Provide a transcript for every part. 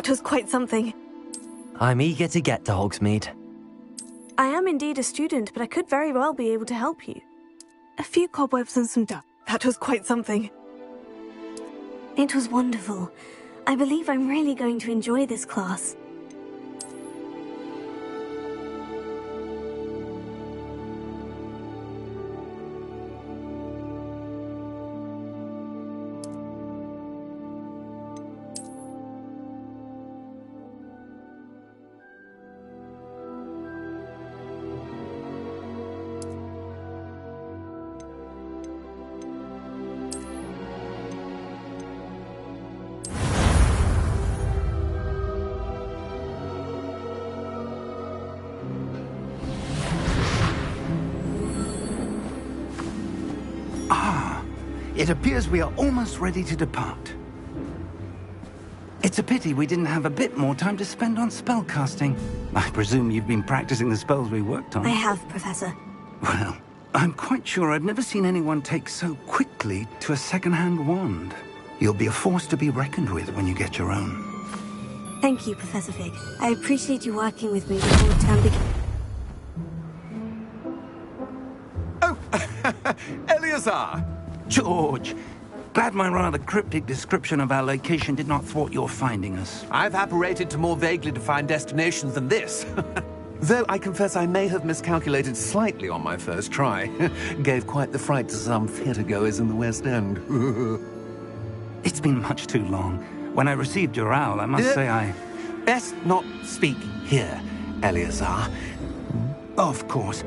That was quite something. I'm eager to get to Hogsmeade. I am indeed a student, but I could very well be able to help you. A few cobwebs and some dust. That was quite something. It was wonderful. I believe I'm really going to enjoy this class. It appears we are almost ready to depart. It's a pity we didn't have a bit more time to spend on spellcasting. I presume you've been practicing the spells we worked on. I have, Professor. Well, I'm quite sure I've never seen anyone take so quickly to a second-hand wand. You'll be a force to be reckoned with when you get your own. Thank you, Professor Fig. I appreciate you working with me before the term begins. Oh, Eleazar! George, glad my rather cryptic description of our location did not thwart your finding us. I've apparated to more vaguely defined destinations than this. Though I confess I may have miscalculated slightly on my first try. Gave quite the fright to some theatre-goers in the West End. It's been much too long. When I received your owl, I must say I... Best not speak here, Eleazar. Of course.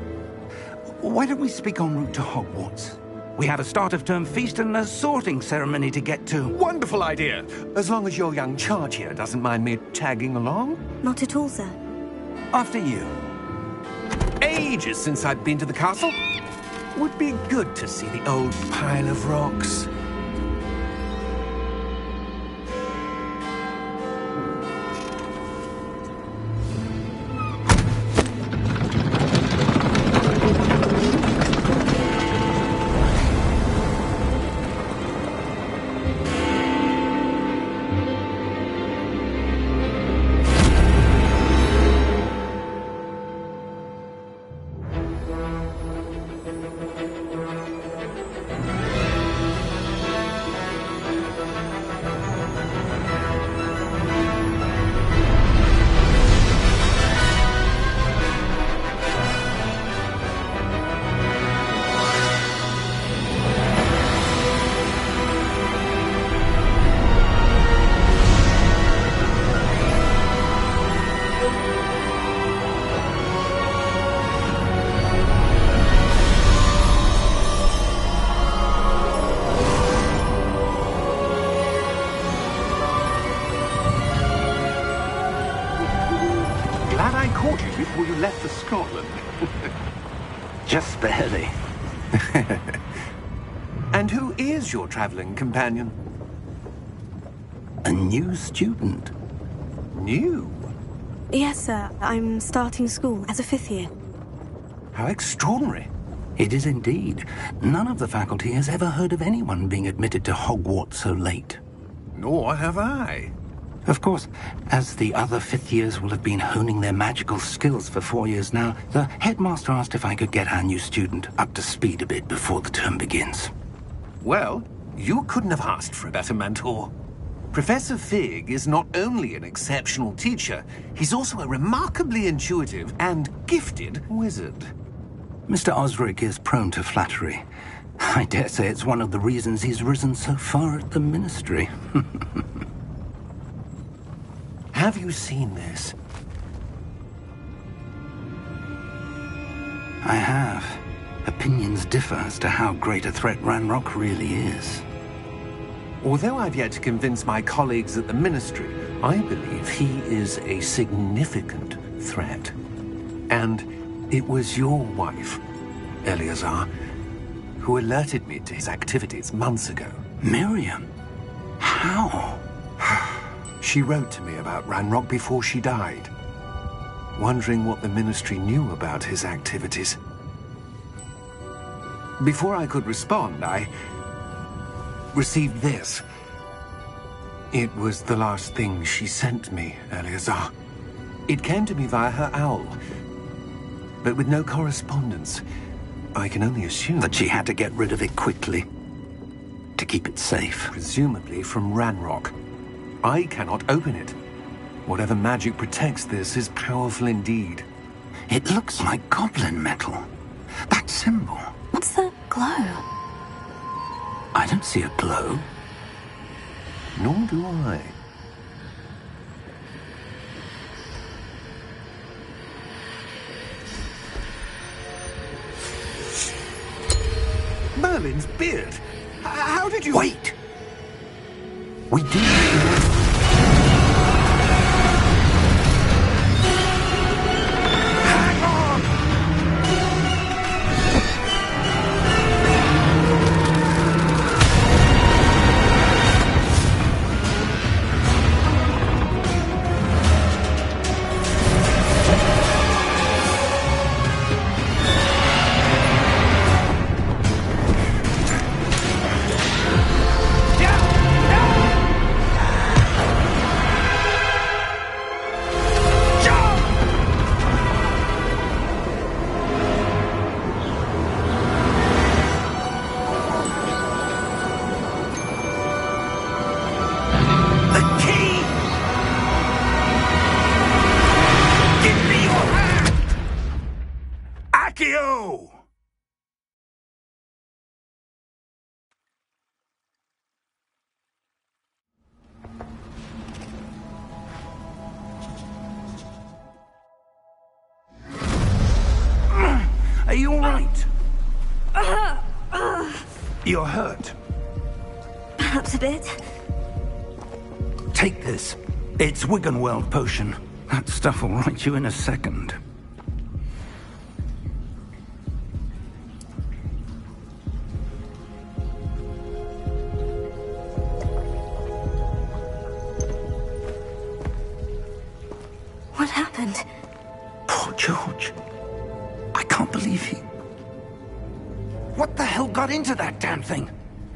Why don't we speak en route to Hogwarts? We have a start-of-term feast and a sorting ceremony to get to. Wonderful idea! As long as your young charge here doesn't mind me tagging along. Not at all, sir. After you. Ages since I've been to the castle. Would be good to see the old pile of rocks. Before you left for Scotland. Just barely. And who is your traveling companion? A new student. New? Yes, sir. I'm starting school as a 5th year. How extraordinary. It is indeed. None of the faculty has ever heard of anyone being admitted to Hogwarts so late. Nor have I. Of course, as the other 5th years will have been honing their magical skills for 4 years now, the headmaster asked if I could get our new student up to speed a bit before the term begins. Well, you couldn't have asked for a better mentor. Professor Fig is not only an exceptional teacher, he's also a remarkably intuitive and gifted wizard. Mr. Osric is prone to flattery. I dare say it's one of the reasons he's risen so far at the Ministry. Have you seen this? I have. Opinions differ as to how great a threat Ranrock really is. Although I've yet to convince my colleagues at the Ministry, I believe he is a significant threat. And it was your wife, Eleazar, who alerted me to his activities months ago. Miriam? How? She wrote to me about Ranrock before she died, wondering what the Ministry knew about his activities. Before I could respond, I received this. It was the last thing she sent me, Eleazar. It came to me via her owl, but with no correspondence. I can only assume That she had to get rid of it quickly to keep it safe. presumably from Ranrock. I cannot open it. Whatever magic protects this is powerful indeed. It looks like goblin metal. That symbol. What's that glow? I don't see a glow. Nor do I. Merlin's beard! How did you... Wait! We do... Hang on! The key! Give me your hand! Accio! Are you all right? You're hurt. Perhaps a bit. Take this. It's Wiggenweld potion. That stuff will right you in a second. What happened? Poor George. I can't believe he... What the hell got into that damn thing?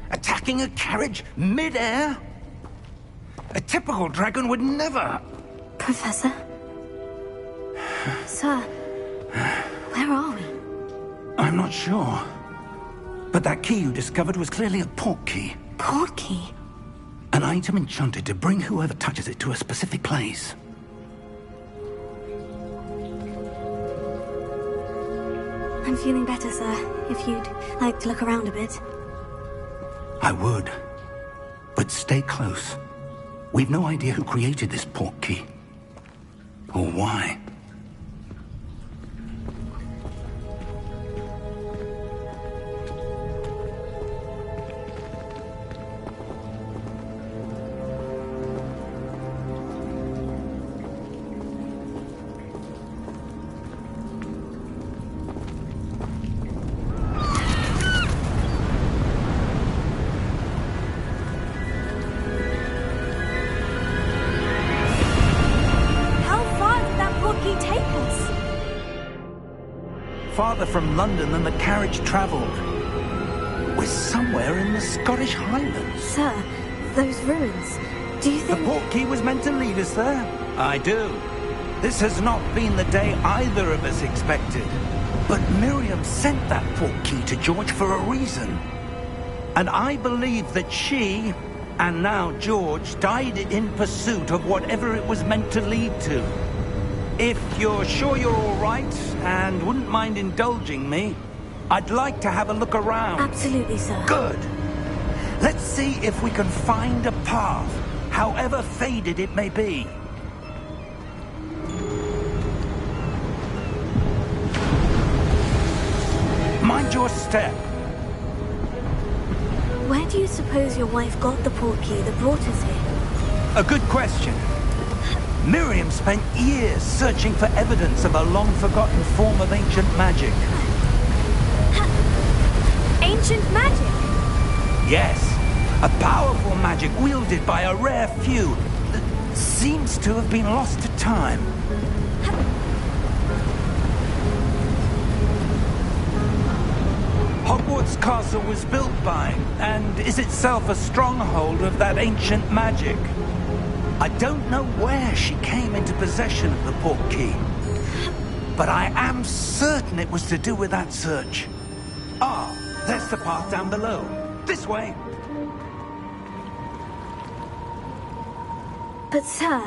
Attacking a carriage mid-air? A typical dragon would never... Professor? Sir, where are we? I'm not sure. But that key you discovered was clearly a port key. Port key? An item enchanted to bring whoever touches it to a specific place. I'm feeling better, sir. If you'd like to look around a bit. I would. But stay close. We've no idea who created this port key. Or why. Farther from London than the carriage travelled. We're somewhere in the Scottish Highlands. Sir, those ruins. Do you The think... port key was meant to lead us there? I do. This has not been the day either of us expected. But Miriam sent that port key to George for a reason. And I believe that she, and now George, died in pursuit of whatever it was meant to lead to. If you're sure you're all right, and wouldn't mind indulging me, I'd like to have a look around. Absolutely, sir. Good. Let's see if we can find a path, however faded it may be. Mind your step. Where do you suppose your wife got the port key that brought us here? A good question. Miriam spent years searching for evidence of a long-forgotten form of ancient magic. Ancient magic? Yes, a powerful magic wielded by a rare few that seems to have been lost to time. Hogwarts Castle was built by, and is itself a stronghold of that ancient magic. I don't know where she came into possession of the portkey, but I am certain it was to do with that search. Ah, there's the path down below. This way. But sir,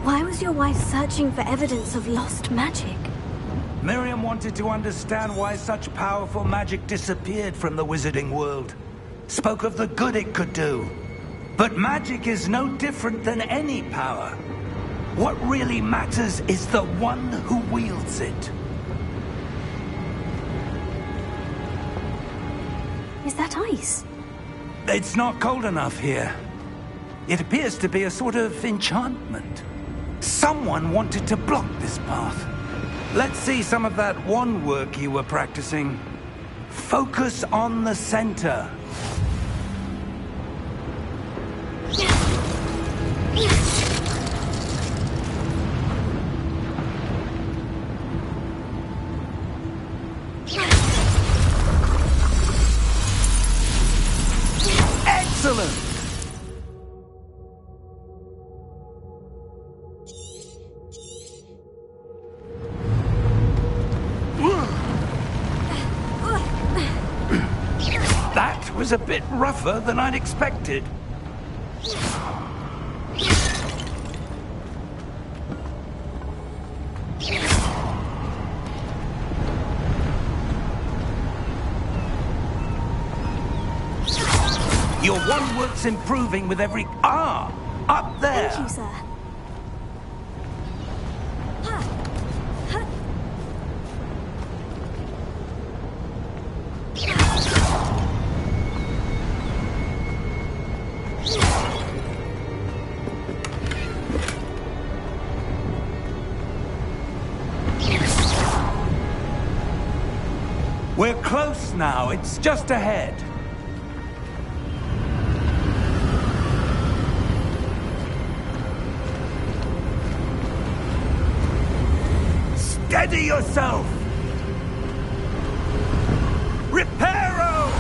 why was your wife searching for evidence of lost magic? Miriam wanted to understand why such powerful magic disappeared from the wizarding world. Spoke of the good it could do. But magic is no different than any power. What really matters is the one who wields it. Is that ice? It's not cold enough here. It appears to be a sort of enchantment. Someone wanted to block this path. Let's see some of that wand work you were practicing. Focus on the center. Excellent! That was a bit rougher than I'd expected. Your wand work's improving with every... Ah! Up there! Thank you, sir. We're close now. It's just ahead. Steady yourself! Reparo!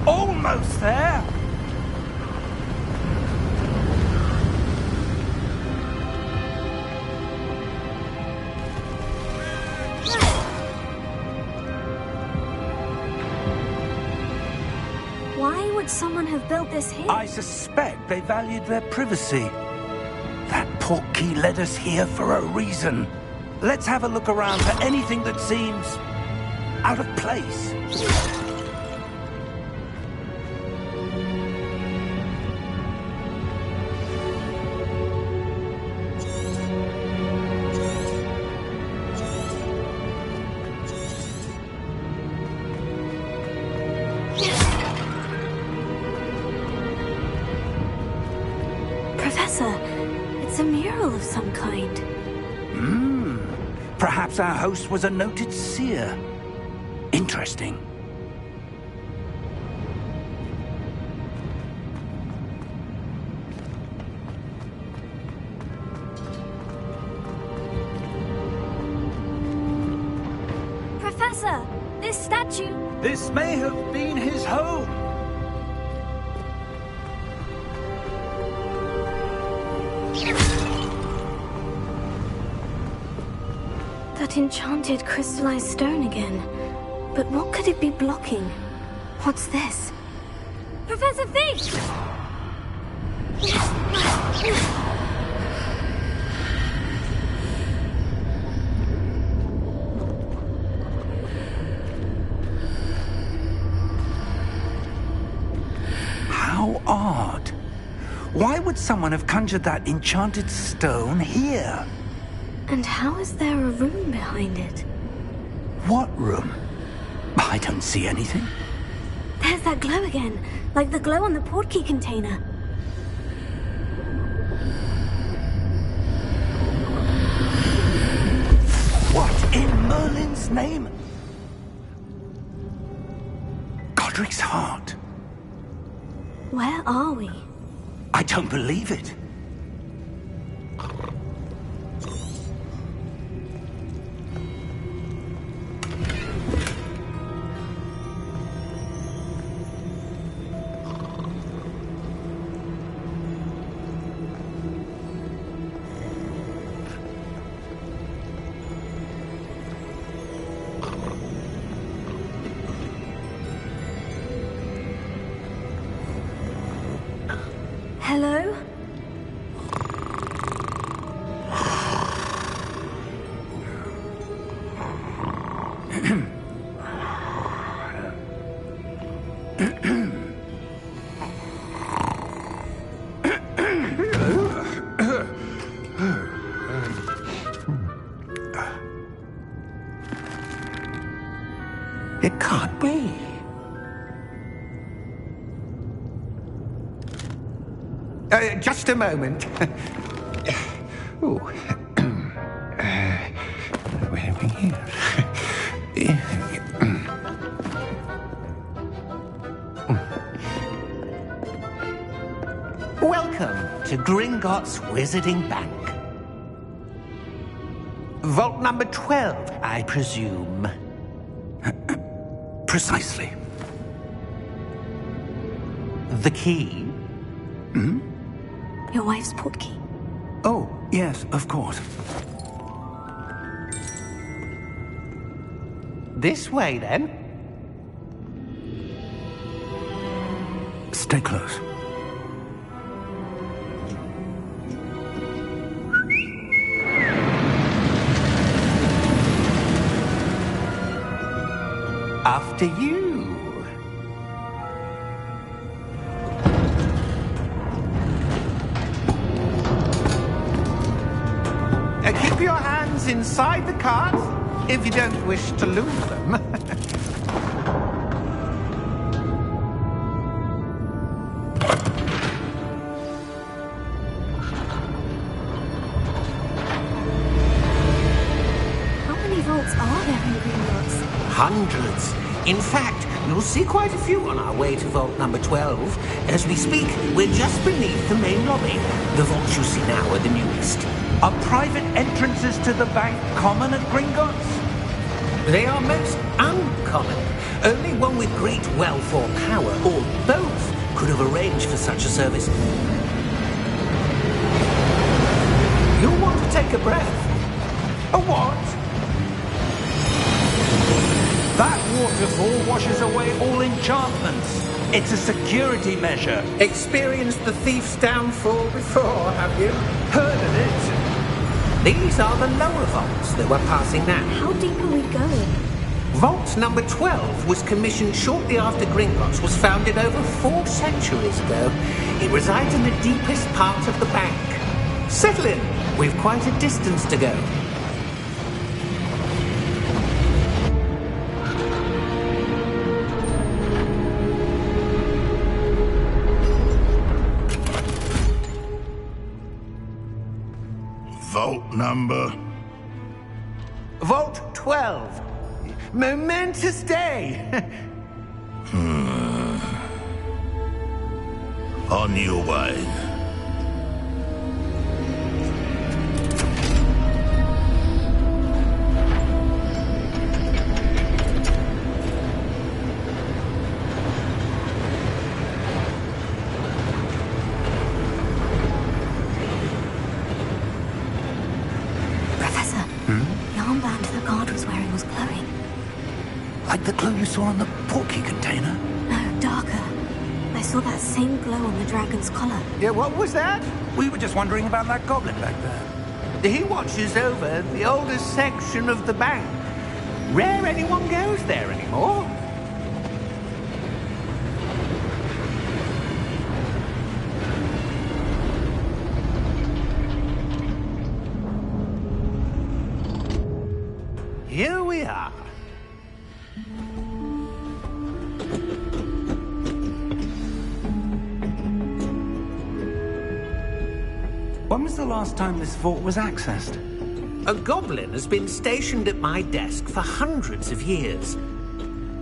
Almost there! Why would someone have built this here? I suspect they valued their privacy. That portkey led us here for a reason. Let's have a look around for anything that seems out of place. Professor, it's a mural of some kind. Perhaps our host was a noted seer. Interesting. Professor, this statue... This may have been his home. That enchanted crystallized stone again. But what could it be blocking? What's this? Professor Fish! How odd. Why would someone have conjured that enchanted stone here? And how is there a room behind it? What room? I don't see anything. There's that glow again, like the glow on the portkey container. What in Merlin's name? Godric's heart. Where are we? I don't believe it. Hello? It can't be. Just a moment. Ooh. Where are we here? Welcome to Gringotts Wizarding Bank. Vault number 12, I presume. Precisely. The key? Hmm? Your wife's portkey. Oh, yes, of course. This way, then. Stay close. After you. Keep your hands inside the cart if you don't wish to lose them. How many vaults are there in Gringotts? Hundreds. In fact, you'll see quite a few on our way to vault number 12. As we speak, we're just beneath the main lobby. The vaults you see now are the newest. Are private entrances to the bank common at Gringotts? They are most uncommon. Only one with great wealth or power, or both, could have arranged for such a service. You'll want to take a breath. A what? That waterfall washes away all enchantments. It's a security measure. Experienced the thief's downfall before, have you? Heard of it? These are the lower vaults that we're passing now. How deep are we going? Vault number 12 was commissioned shortly after Gringotts was founded over 4 centuries ago. It resides in the deepest part of the bank. Settle in. We've quite a distance to go. Vault number? Vault 12. Momentous day. On your way. Like the glow you saw on the portkey container? No, darker. I saw that same glow on the dragon's collar. Yeah, what was that? We were just wondering about that goblin back there. He watches over the oldest section of the bank. Rare anyone goes there anymore. Here we are. When was the last time this vault was accessed? A goblin has been stationed at my desk for hundreds of years.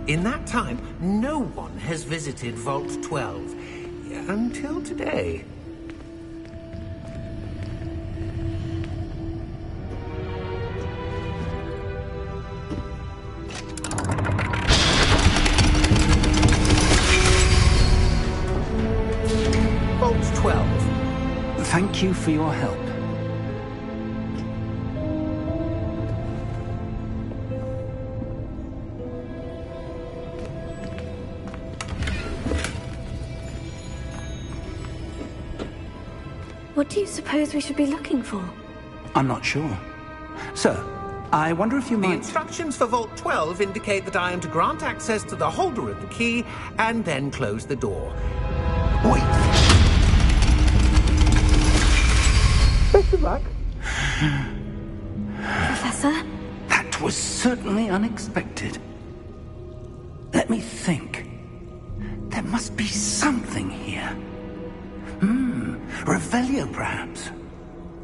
In that time, no one has visited Vault 12. until today. Vault 12. Thank you for your help. What do you suppose we should be looking for? I'm not sure. Sir, I wonder if you The might... instructions for Vault 12 indicate that I am to grant access to the holder of the key and then close the door. Wait! Best of luck. Professor? That was certainly unexpected. Let me think. There must be something here. Revelio, perhaps?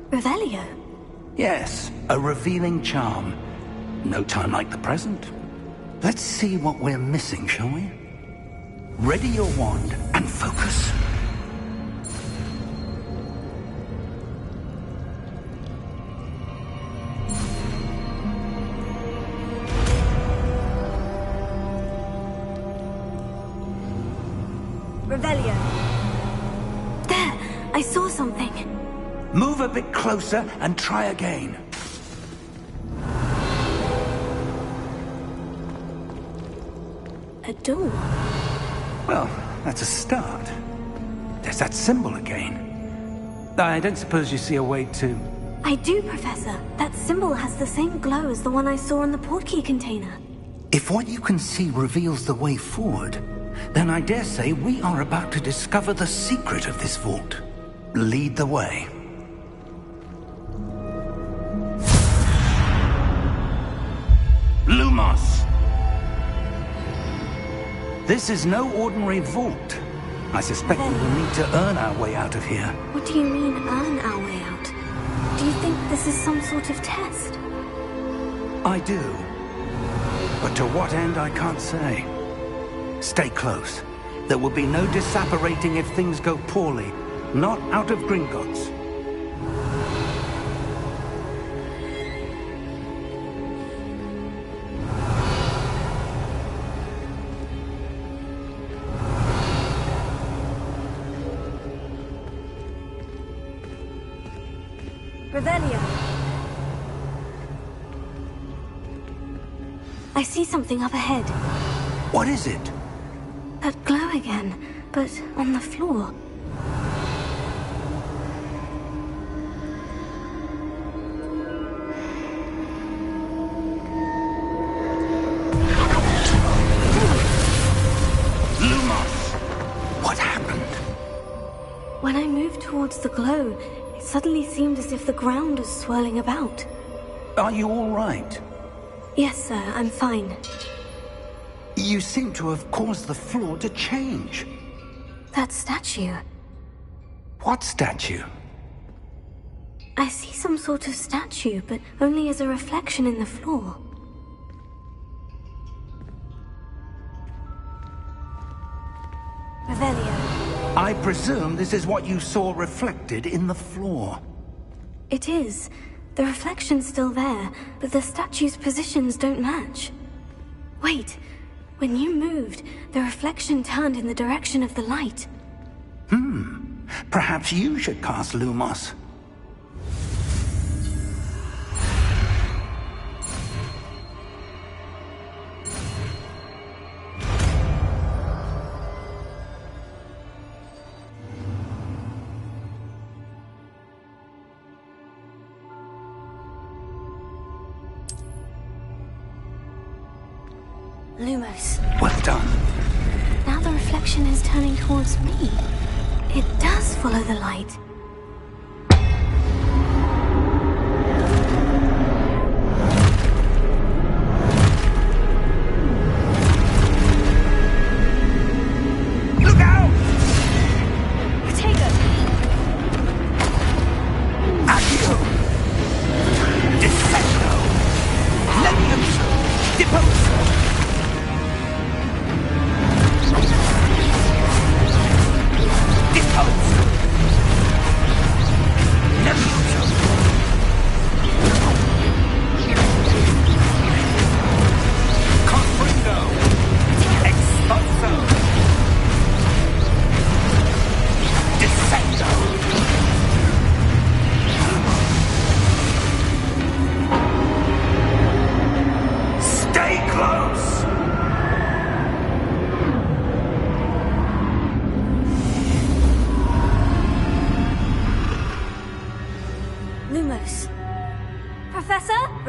Revelio? Yes, a revealing charm. No time like the present. Let's see what we're missing, shall we? Ready your wand and focus. Revelio. There! I saw something. Move a bit closer and try again. A door. Well, that's a start. There's that symbol again. I don't suppose you see a way to... I do, Professor. That symbol has the same glow as the one I saw in the portkey container. If what you can see reveals the way forward, then I dare say we are about to discover the secret of this vault. Lead the way. Lumos! This is no ordinary vault. I suspect we will need to earn our way out of here. What do you mean, earn our way out? Do you think this is some sort of test? I do. But to what end, I can't say. Stay close. There will be no disapparating if things go poorly. Not out of Gringotts. Revelio. I see something up ahead. What is it? That glow again, but on the floor. Lumos! What happened? When I moved towards the glow, it suddenly seemed as if the ground was swirling about. Are you all right? Yes, sir, I'm fine. You seem to have caused the floor to change. That statue. What statue? I see some sort of statue, but only as a reflection in the floor. Revelio. I presume this is what you saw reflected in the floor. It is. The reflection's still there, but the statue's positions don't match. Wait. When you moved, the reflection turned in the direction of the light. Perhaps you should cast Lumos. Lumos. Well done. Now the reflection is turning towards me. It does follow the light. Look out! Protego! Accio! Defecto! Levioso! Deposo!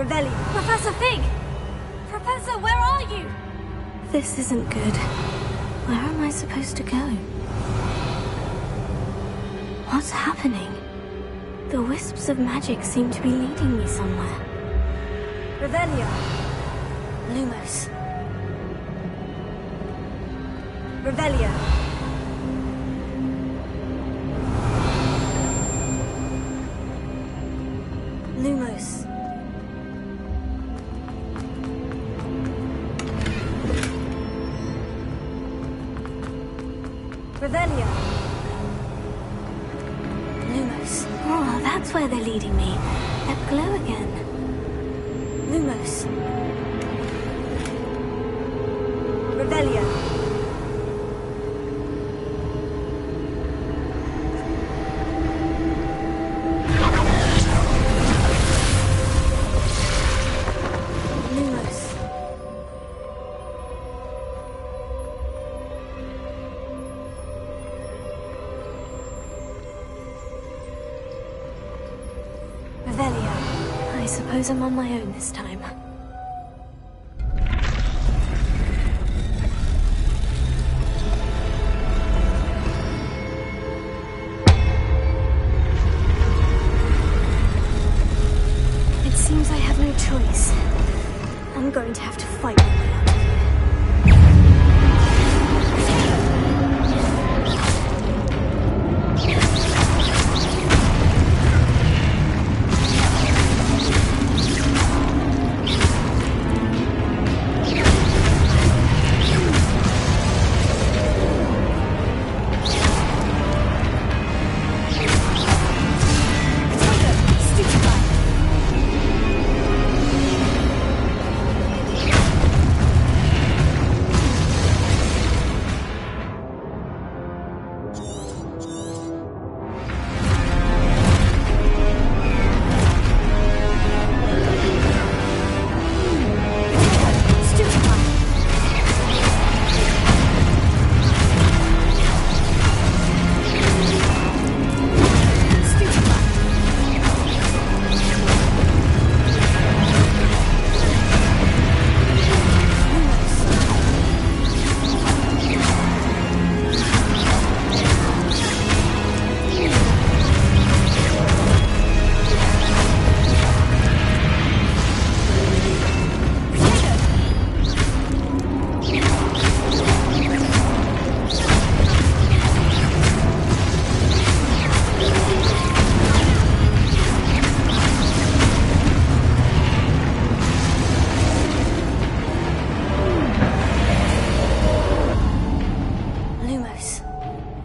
Revelio. Professor Fig! Professor, where are you? This isn't good. Where am I supposed to go? What's happening? The wisps of magic seem to be leading me somewhere. Revelio. Lumos. Revelio. Lumos. Revelio. Lumos. Oh, that's where they're leading me. That glow again. Lumos. Revelio. Lumos. Revelio. I suppose I'm on my own this time. It seems I have no choice. I'm going to have to fight my way out of here.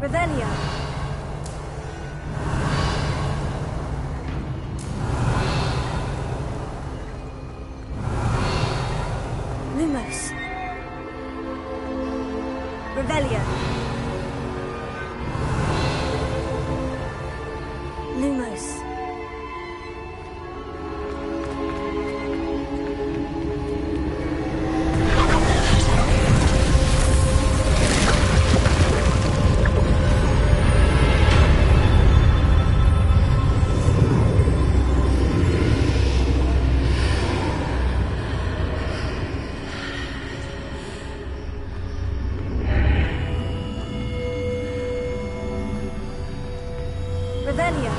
Revelio. Lumos. Revelio. Lumos. Revelio.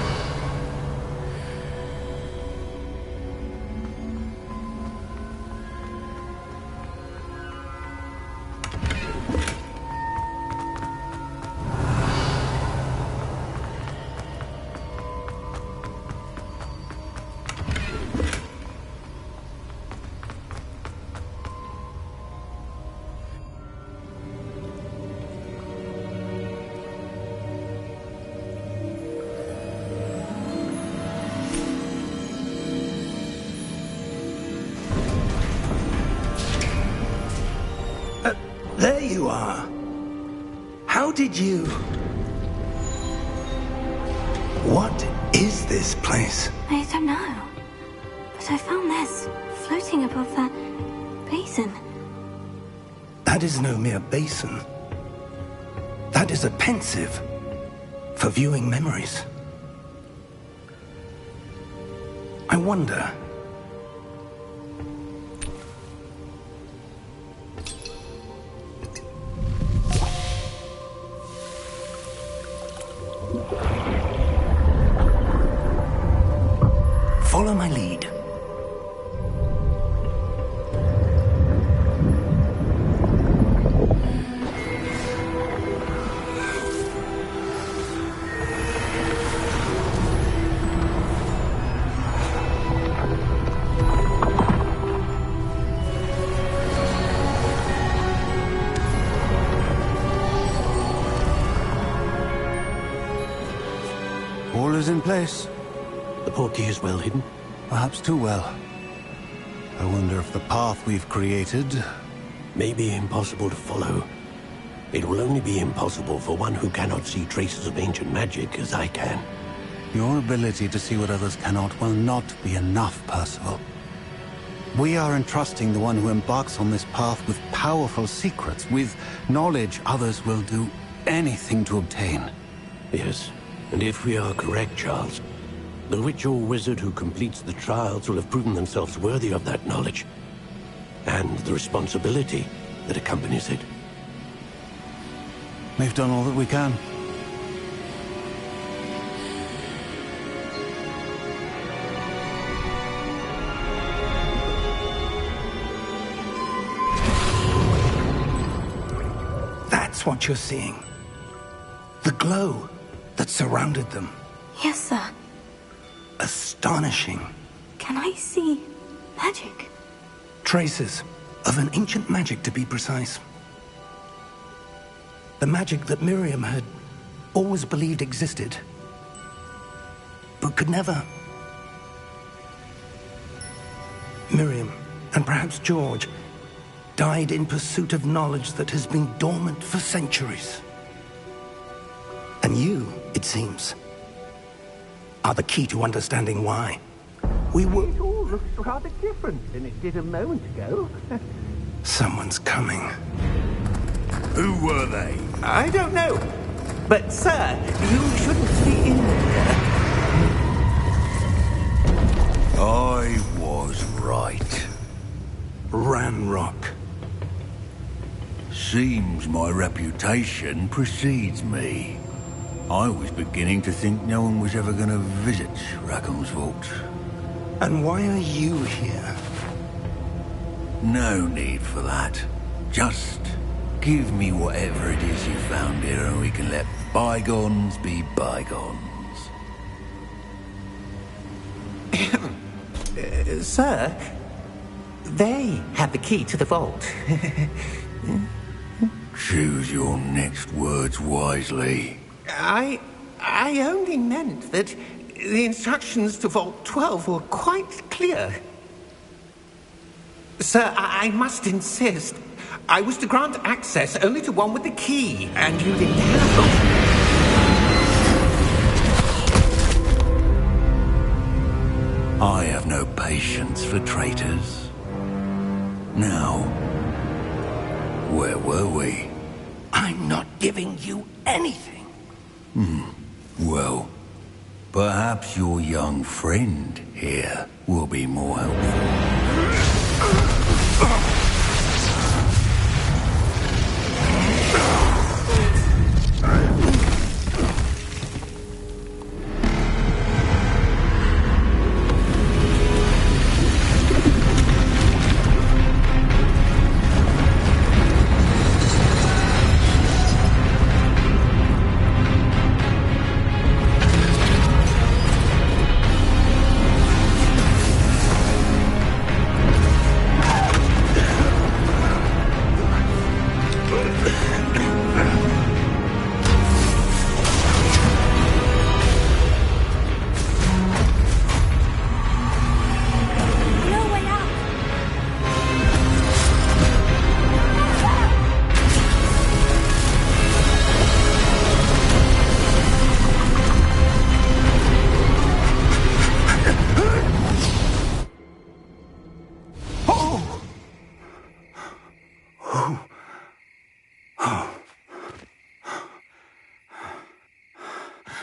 There you are. How did you... What is this place? I don't know. But I found this floating above that basin. That is no mere basin. That is a pensive for viewing memories. I wonder, Follow my lead. All is in place. The portkey is well hidden. Perhaps too well. I wonder if the path we've created... May be impossible to follow. It will only be impossible for one who cannot see traces of ancient magic as I can. Your ability to see what others cannot will not be enough, Percival. We are entrusting the one who embarks on this path with powerful secrets, with knowledge others will do anything to obtain. Yes, and if we are correct, Charles, the witch or wizard who completes the trials will have proven themselves worthy of that knowledge, and the responsibility that accompanies it. We've done all that we can. That's what you're seeing. The glow that surrounded them. Yes, sir. Astonishing. Can I see magic? Traces of an ancient magic, to be precise. The magic that Miriam had always believed existed, but could never. Miriam, and perhaps George, died in pursuit of knowledge that has been dormant for centuries. And you, it seems, are the key to understanding why. It all looks rather different than it did a moment ago. Someone's coming. Who were they? I don't know. But, sir, you shouldn't be in here. I was right. Ranrock. Seems my reputation precedes me. I was beginning to think no one was ever going to visit Rackham's vault. And why are you here? No need for that. Just give me whatever it is you found here and we can let bygones be bygones. Sir, they have the key to the vault. Choose your next words wisely. I only meant that the instructions to Vault 12 were quite clear. Sir, I must insist. I was to grant access only to one with the key, and you didn't have it. I have no patience for traitors. Now, where were we? I'm not giving you anything. Well, perhaps your young friend here will be more helpful.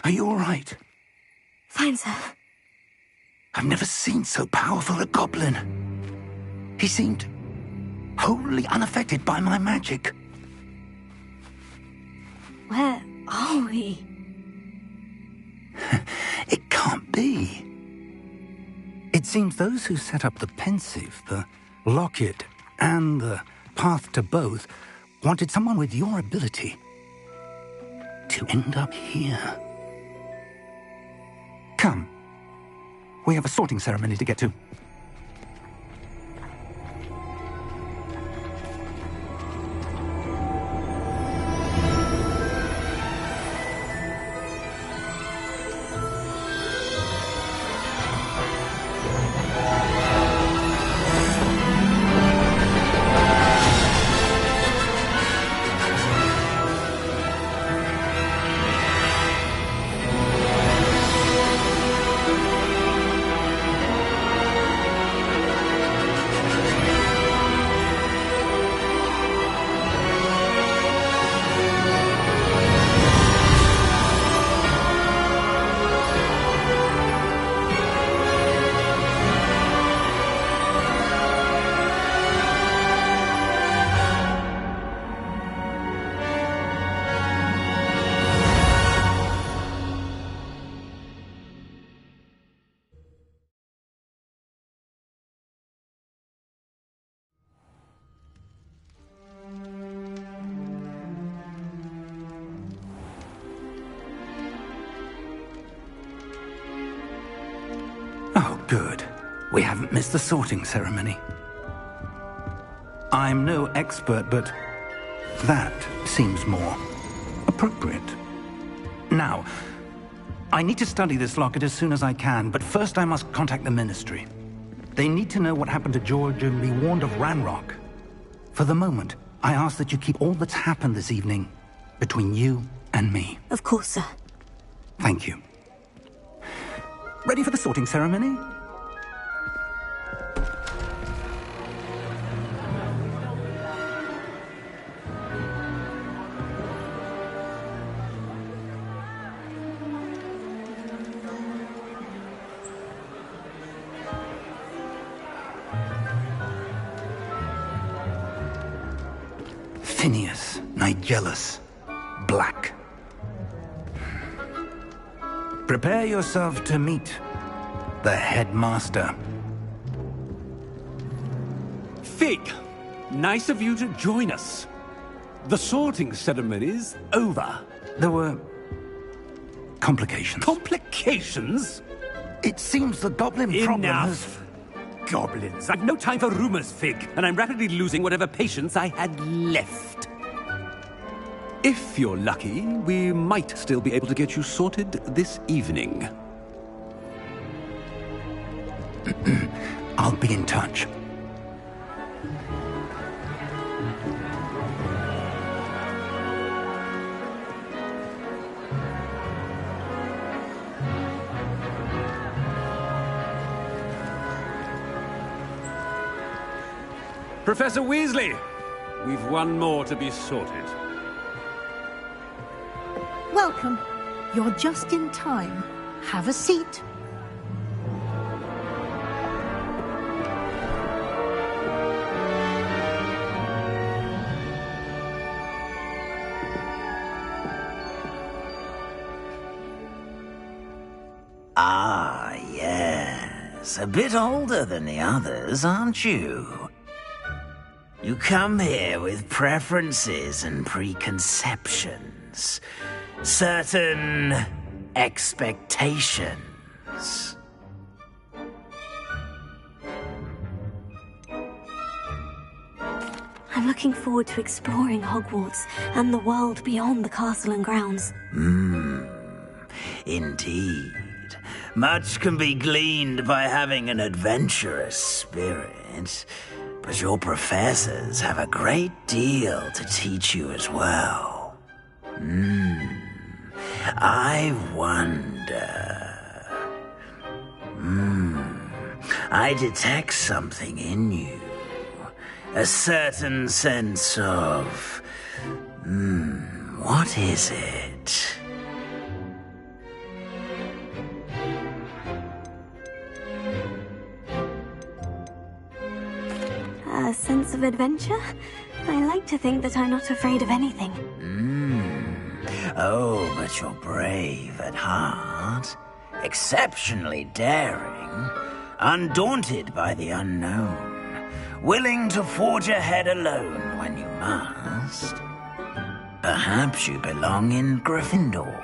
Are you all right? Fine, sir. I've never seen so powerful a goblin. He seemed wholly unaffected by my magic. Where are we? be? It seems those who set up the pensive, the locket, and the path to both wanted someone with your ability to end up here. Come. We have a sorting ceremony to get to. Oh, good. We haven't missed the sorting ceremony. I'm no expert, but that seems more appropriate. Now, I need to study this locket as soon as I can, but first I must contact the Ministry. They need to know what happened to George and be warned of Ranrock. For the moment, I ask that you keep all that's happened this evening between you and me. Of course, sir. Thank you. Ready for the sorting ceremony? Phineas, Nigellus, Black. Prepare yourself to meet the headmaster. Fig, nice of you to join us. The sorting ceremony's over. There were complications. Complications? It seems the goblin problem has... Enough! Goblins. I've no time for rumors, Fig, and I'm rapidly losing whatever patience I had left. If you're lucky, we might still be able to get you sorted this evening. I'll be in touch. Professor Weasley, we've one more to be sorted. Welcome. You're just in time. Have a seat. Ah, yes. A bit older than the others, aren't you? You come here with preferences and preconceptions. Certain expectations. I'm looking forward to exploring Hogwarts and the world beyond the castle and grounds. Indeed. Much can be gleaned by having an adventurous spirit, but your professors have a great deal to teach you as well. I wonder... I detect something in you. A certain sense of... what is it? A sense of adventure? I like to think that I'm not afraid of anything. Oh, but you're brave at heart. exceptionally daring, undaunted by the unknown, willing to forge ahead alone when you must. Perhaps you belong in Gryffindor.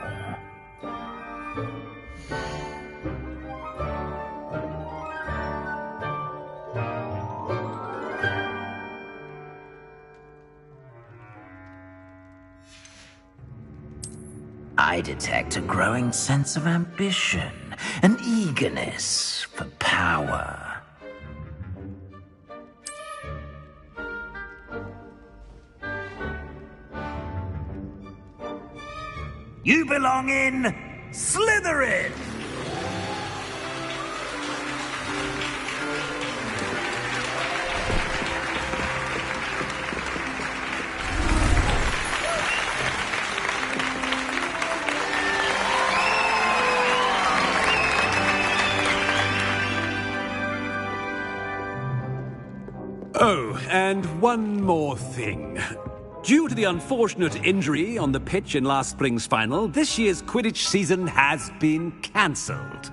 I detect a growing sense of ambition, an eagerness for power. You belong in Slytherin! Oh, and one more thing. Due to the unfortunate injury on the pitch in last spring's final, this year's Quidditch season has been cancelled.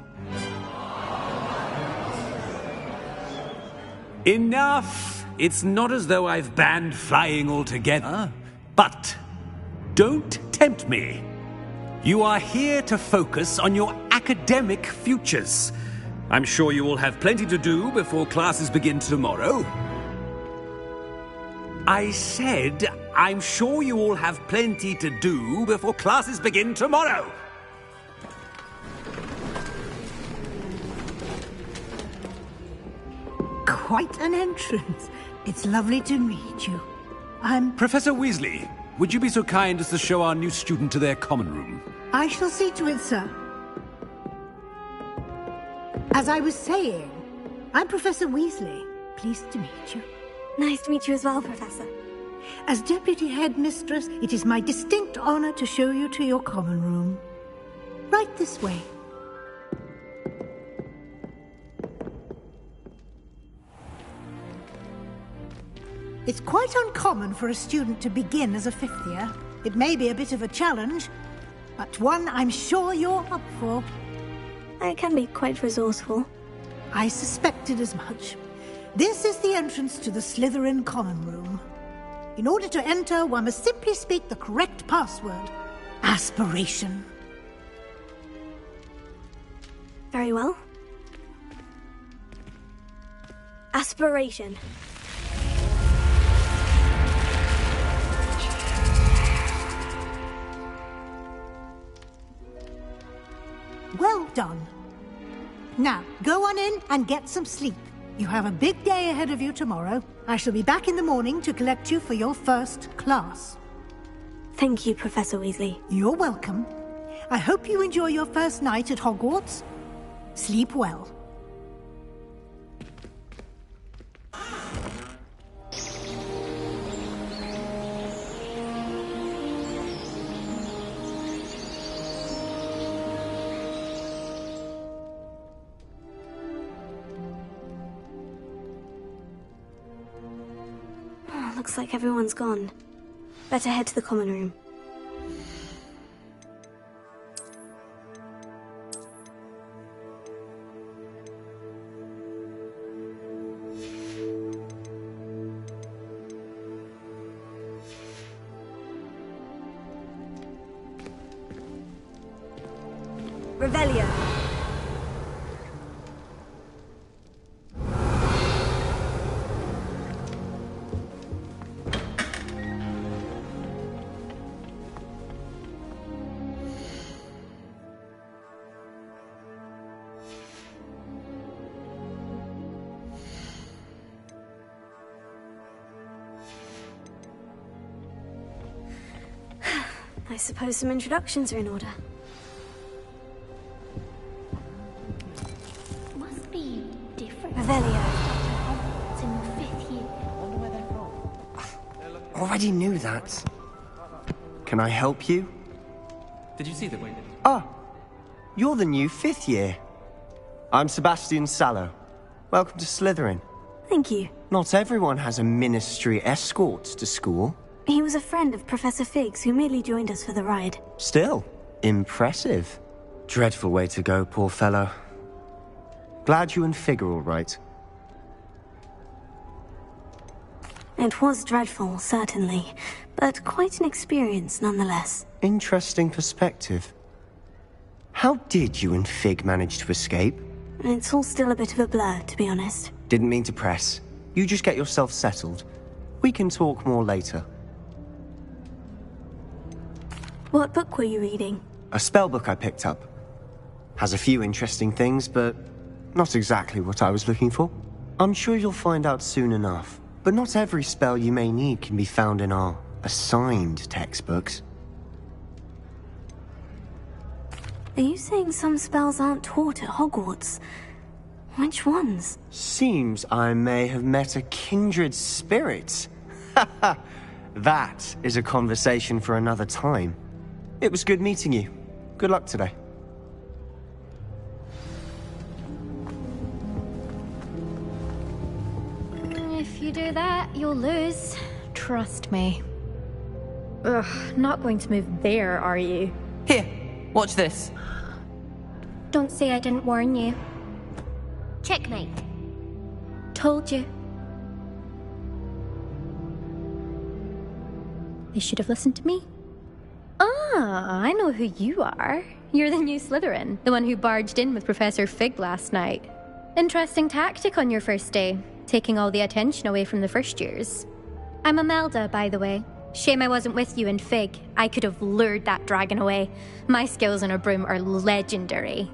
Enough! It's not as though I've banned flying altogether. But don't tempt me. You are here to focus on your academic futures. I'm sure you will have plenty to do before classes begin tomorrow. I said, I'm sure you all have plenty to do before classes begin tomorrow. Quite an entrance. It's lovely to meet you. I'm... Professor Weasley, would you be so kind as to show our new student to their common room? I shall see to it, sir. As I was saying, I'm Professor Weasley. Pleased to meet you. Nice to meet you as well, Professor. As Deputy Headmistress, it is my distinct honor to show you to your common room. Right this way. It's quite uncommon for a student to begin as a fifth year. It may be a bit of a challenge, but one I'm sure you're up for. I can be quite resourceful. I suspected as much. This is the entrance to the Slytherin common room. In order to enter, one must simply speak the correct password. Aspiration. Very well. Aspiration. Well done. Now, go on in and get some sleep. You have a big day ahead of you tomorrow. I shall be back in the morning to collect you for your first class. Thank you, Professor Weasley. You're welcome. I hope you enjoy your first night at Hogwarts. Sleep well. Looks like everyone's gone. Better head to the common room. Revelio. I suppose some introductions are in order. Must be different. Revelio. It's in your 5th year. I wonder where they're from. Already knew that. Can I help you? Did you see that? Ah, you're the new 5th year. I'm Sebastian Sallow. Welcome to Slytherin. Thank you. Not everyone has a ministry escort to school. He was a friend of Professor Fig's who merely joined us for the ride. Still, impressive. Dreadful way to go, poor fellow. Glad you and Fig are all right. It was dreadful, certainly, but quite an experience nonetheless. Interesting perspective. How did you and Fig manage to escape? It's all still a bit of a blur, to be honest. Didn't mean to press. You just get yourself settled. We can talk more later. What book were you reading? A spell book I picked up. Has a few interesting things, but not exactly what I was looking for. I'm sure you'll find out soon enough. But not every spell you may need can be found in our assigned textbooks. Are you saying some spells aren't taught at Hogwarts? Which ones? Seems I may have met a kindred spirit. That is a conversation for another time. It was good meeting you. Good luck today. If you do that, you'll lose. Trust me. Ugh, not going to move there, are you? Here, watch this. Don't say I didn't warn you. Checkmate. Told you. They should have listened to me. Ah, I know who you are. You're the new Slytherin, the one who barged in with Professor Fig last night. Interesting tactic on your first day, taking all the attention away from the first years. I'm Imelda, by the way. Shame I wasn't with you and Fig. I could have lured that dragon away. My skills on a broom are legendary.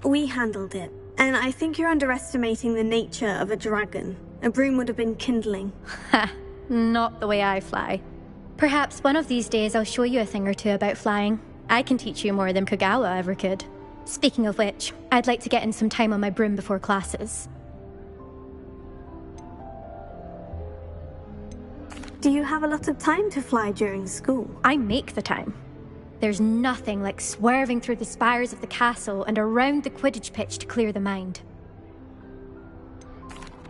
We handled it, and I think you're underestimating the nature of a dragon. A broom would have been kindling. Ha, not the way I fly. Perhaps one of these days I'll show you a thing or two about flying. I can teach you more than Kogawa ever could. Speaking of which, I'd like to get in some time on my broom before classes. Do you have a lot of time to fly during school? I make the time. There's nothing like swerving through the spires of the castle and around the Quidditch pitch to clear the mind.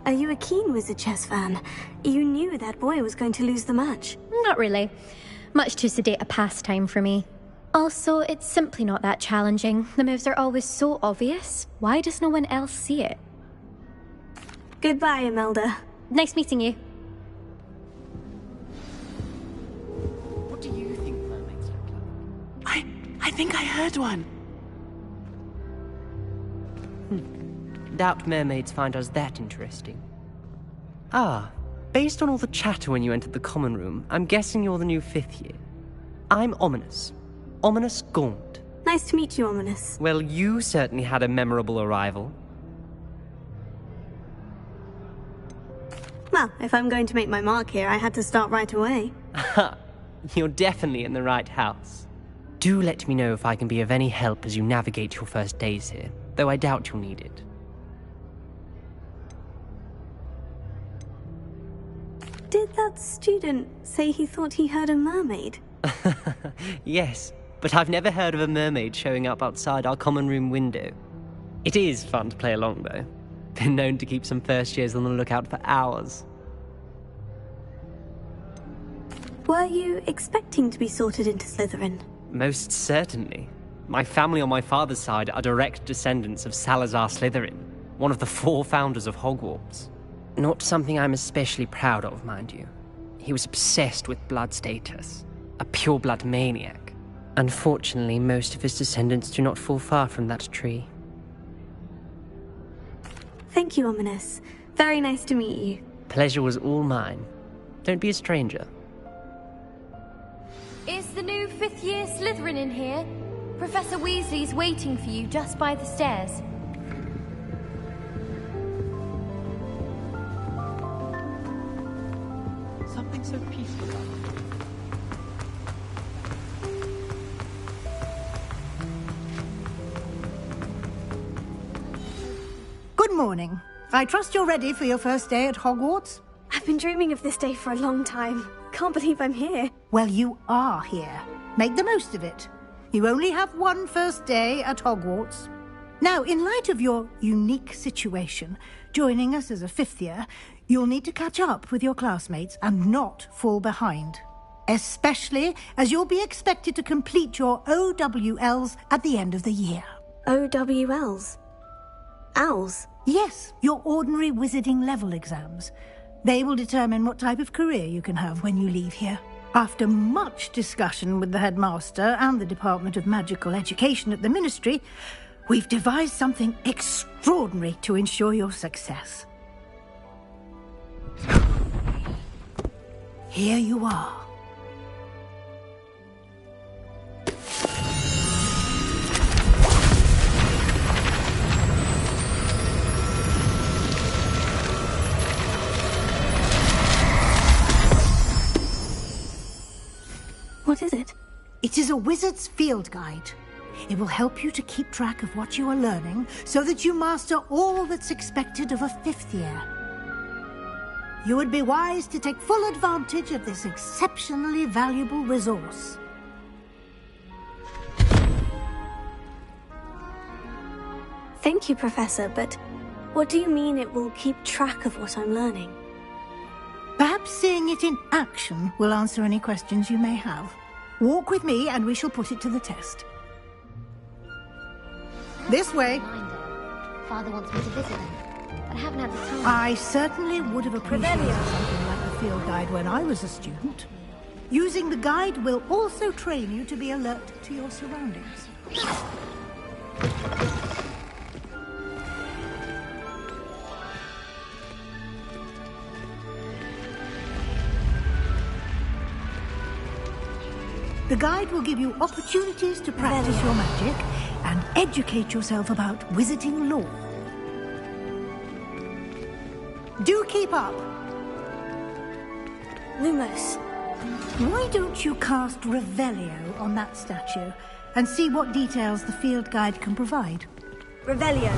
Are you a keen wizard chess fan? You knew that boy was going to lose the match. Not really. Much too sedate a pastime for me. Also, it's simply not that challenging. The moves are always so obvious. Why does no one else see it? Goodbye, Imelda. Nice meeting you. What do you think mermaids look like? I think I heard one. Doubt mermaids find us that interesting. Ah, based on all the chatter when you entered the common room, I'm guessing you're the new 5th year. I'm Ominous. Ominous Gaunt. Nice to meet you, Ominous. Well, you certainly had a memorable arrival. Well, if I'm going to make my mark here, I had to start right away. Ha! You're definitely in the right house. Do let me know if I can be of any help as you navigate your first days here, though I doubt you'll need it. Did that student say he thought he heard a mermaid? Yes, but I've never heard of a mermaid showing up outside our common room window. It is fun to play along, though. Been known to keep some first years on the lookout for hours. Were you expecting to be sorted into Slytherin? Most certainly. My family on my father's side are direct descendants of Salazar Slytherin, one of the 4 founders of Hogwarts. Not something I'm especially proud of, mind you. He was obsessed with blood status, a pure-blood maniac. Unfortunately, most of his descendants do not fall far from that tree. Thank you, Ominous. Very nice to meet you. Pleasure was all mine. Don't be a stranger. Is the new 5th year Slytherin in here? Professor Weasley's waiting for you just by the stairs. Something so peaceful about it. Good morning. I trust you're ready for your first day at Hogwarts? I've been dreaming of this day for a long time. Can't believe I'm here. Well, you are here. Make the most of it. You only have one first day at Hogwarts. Now, in light of your unique situation, joining us as a 5th year, you'll need to catch up with your classmates and not fall behind. especially as you'll be expected to complete your OWLs at the end of the year. OWLs? Owls? Yes, your ordinary wizarding level exams. They will determine what type of career you can have when you leave here. After much discussion with the headmaster and the Department of Magical Education at the Ministry, we've devised something extraordinary to ensure your success. Here you are. What is it? It is a wizard's field guide. It will help you to keep track of what you are learning so that you master all that's expected of a 5th year. You would be wise to take full advantage of this exceptionally valuable resource. Thank you, Professor, but what do you mean it will keep track of what I'm learning? Perhaps seeing it in action will answer any questions you may have. Walk with me and we shall put it to the test. This way. Father wants me to visit him, but I haven't had the time. I certainly would have appreciated something like the field guide when I was a student. Using the guide will also train you to be alert to your surroundings. The guide will give you opportunities to practice your magic and educate yourself about wizarding lore. Do keep up. Lumos. Why don't you cast Revelio on that statue and see what details the field guide can provide? Revelio.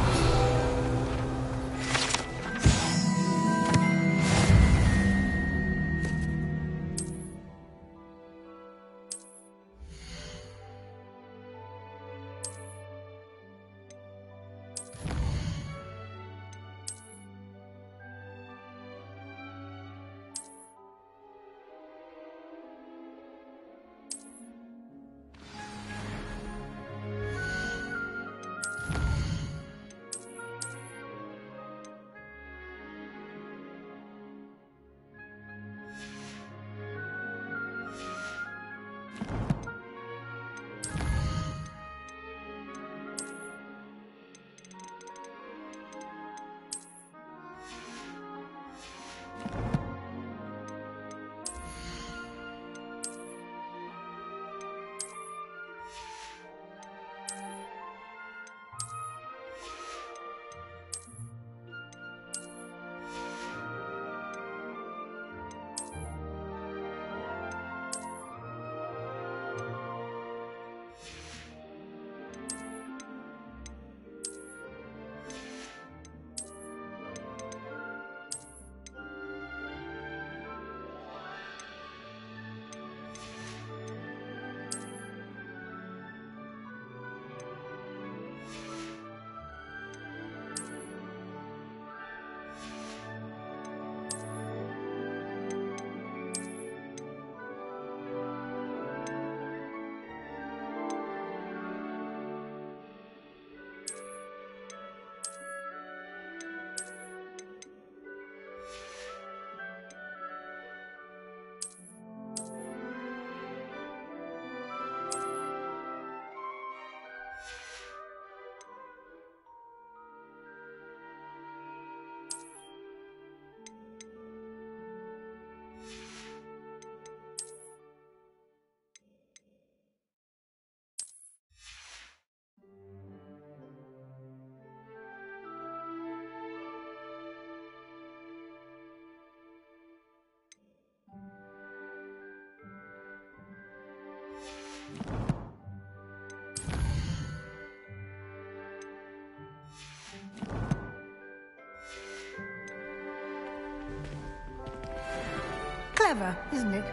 Clever, isn't it?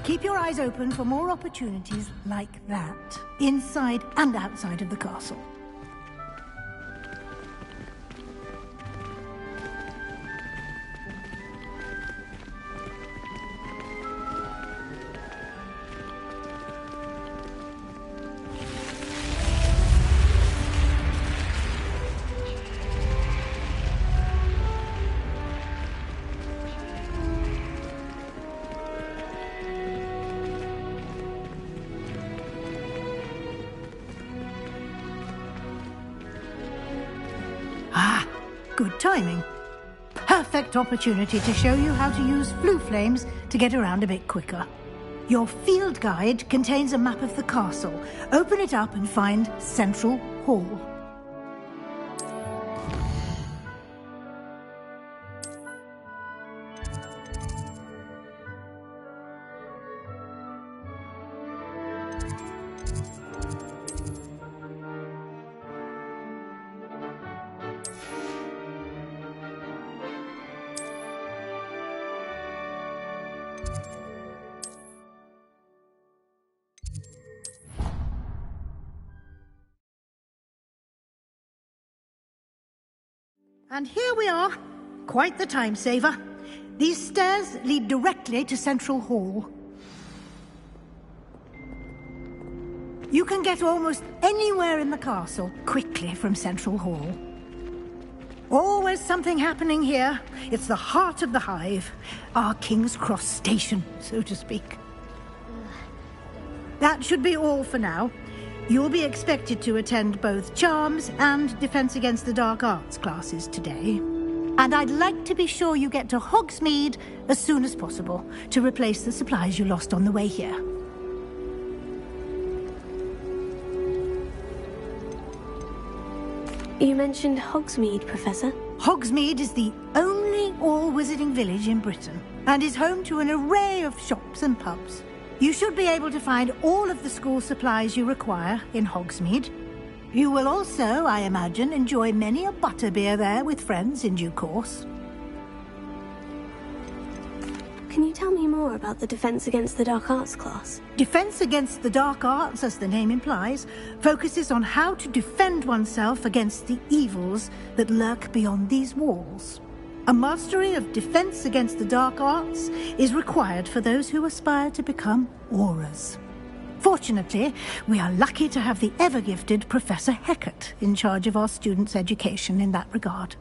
Keep your eyes open for more opportunities like that, inside and outside of the castle. Good timing. Perfect opportunity to show you how to use flue flames to get around a bit quicker. Your field guide contains a map of the castle. Open it up and find Central Hall. And here we are. Quite the time saver. These stairs lead directly to Central Hall. You can get almost anywhere in the castle quickly from Central Hall. Always something happening here. It's the heart of the Hive. Our King's Cross station, so to speak. That should be all for now. You'll be expected to attend both Charms and Defense Against the Dark Arts classes today. And I'd like to be sure you get to Hogsmeade as soon as possible to replace the supplies you lost on the way here. You mentioned Hogsmeade, Professor. Hogsmeade is the only all-wizarding village in Britain and is home to an array of shops and pubs. You should be able to find all of the school supplies you require in Hogsmeade. You will also, I imagine, enjoy many a butterbeer there with friends in due course. Can you tell me more about the Defense Against the Dark Arts class? Defense Against the Dark Arts, as the name implies, focuses on how to defend oneself against the evils that lurk beyond these walls. A mastery of Defense Against the Dark Arts is required for those who aspire to become Aurors. Fortunately, we are lucky to have the ever-gifted Professor Hecat in charge of our students' education in that regard.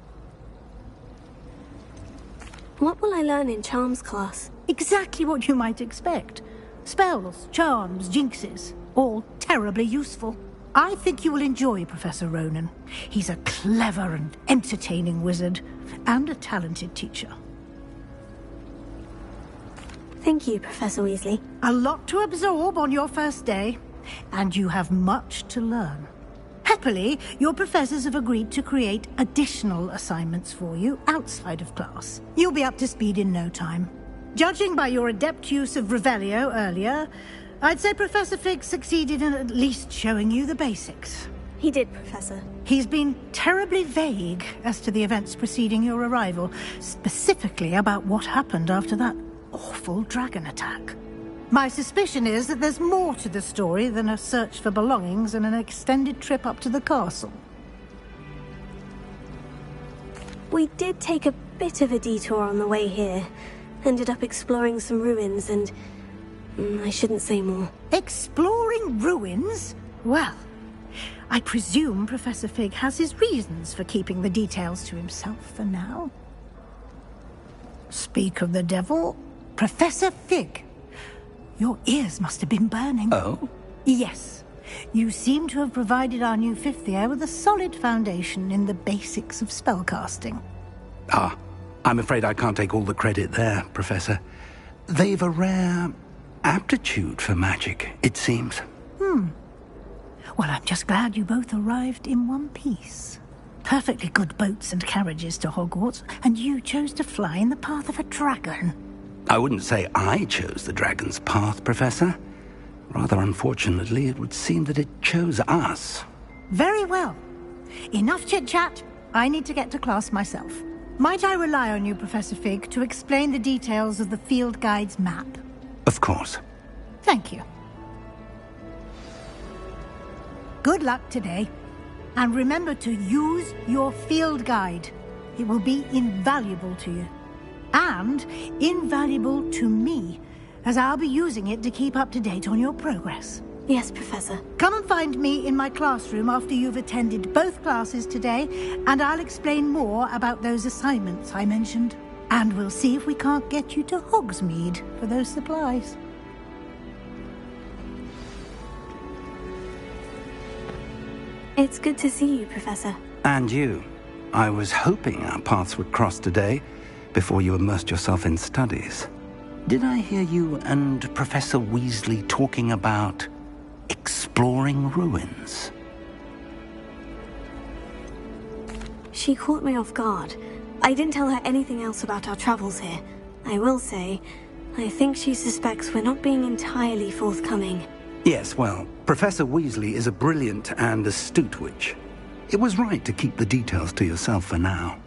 What will I learn in Charms class? Exactly what you might expect. Spells, charms, jinxes, all terribly useful. I think you will enjoy Professor Ronan. He's a clever and entertaining wizard, and a talented teacher. Thank you, Professor Weasley. A lot to absorb on your first day, and you have much to learn. Happily, your professors have agreed to create additional assignments for you outside of class. You'll be up to speed in no time. Judging by your adept use of Revelio earlier, I'd say Professor Fig succeeded in at least showing you the basics. He did, Professor. He's been terribly vague as to the events preceding your arrival, specifically about what happened after that awful dragon attack. My suspicion is that there's more to the story than a search for belongings and an extended trip up to the castle. We did take a bit of a detour on the way here. Ended up exploring some ruins and... I shouldn't say more. Exploring ruins? Well, I presume Professor Fig has his reasons for keeping the details to himself for now. Speak of the devil, Professor Fig. Your ears must have been burning. Oh? Yes. You seem to have provided our new fifth year with a solid foundation in the basics of spellcasting. Ah, I'm afraid I can't take all the credit there, Professor. They've a rare aptitude for magic, it seems. Well, I'm just glad you both arrived in one piece. Perfectly good boats and carriages to Hogwarts, and you chose to fly in the path of a dragon. I wouldn't say I chose the dragon's path, Professor. Rather unfortunately, it would seem that it chose us. Very well. Enough chit-chat. I need to get to class myself. Might I rely on you, Professor Fig, to explain the details of the field guide's map? Of course. Thank you. Good luck today. And remember to use your field guide. It will be invaluable to you. And invaluable to me, as I'll be using it to keep up to date on your progress. Yes, Professor. Come and find me in my classroom after you've attended both classes today, and I'll explain more about those assignments I mentioned. And we'll see if we can't get you to Hogsmeade for those supplies. It's good to see you, Professor. And you. I was hoping our paths would cross today, before you immersed yourself in studies. Did I hear you and Professor Weasley talking about exploring ruins? She caught me off guard. I didn't tell her anything else about our travels here. I will say, I think she suspects we're not being entirely forthcoming. Yes, well, Professor Weasley is a brilliant and astute witch. It was right to keep the details to yourself for now.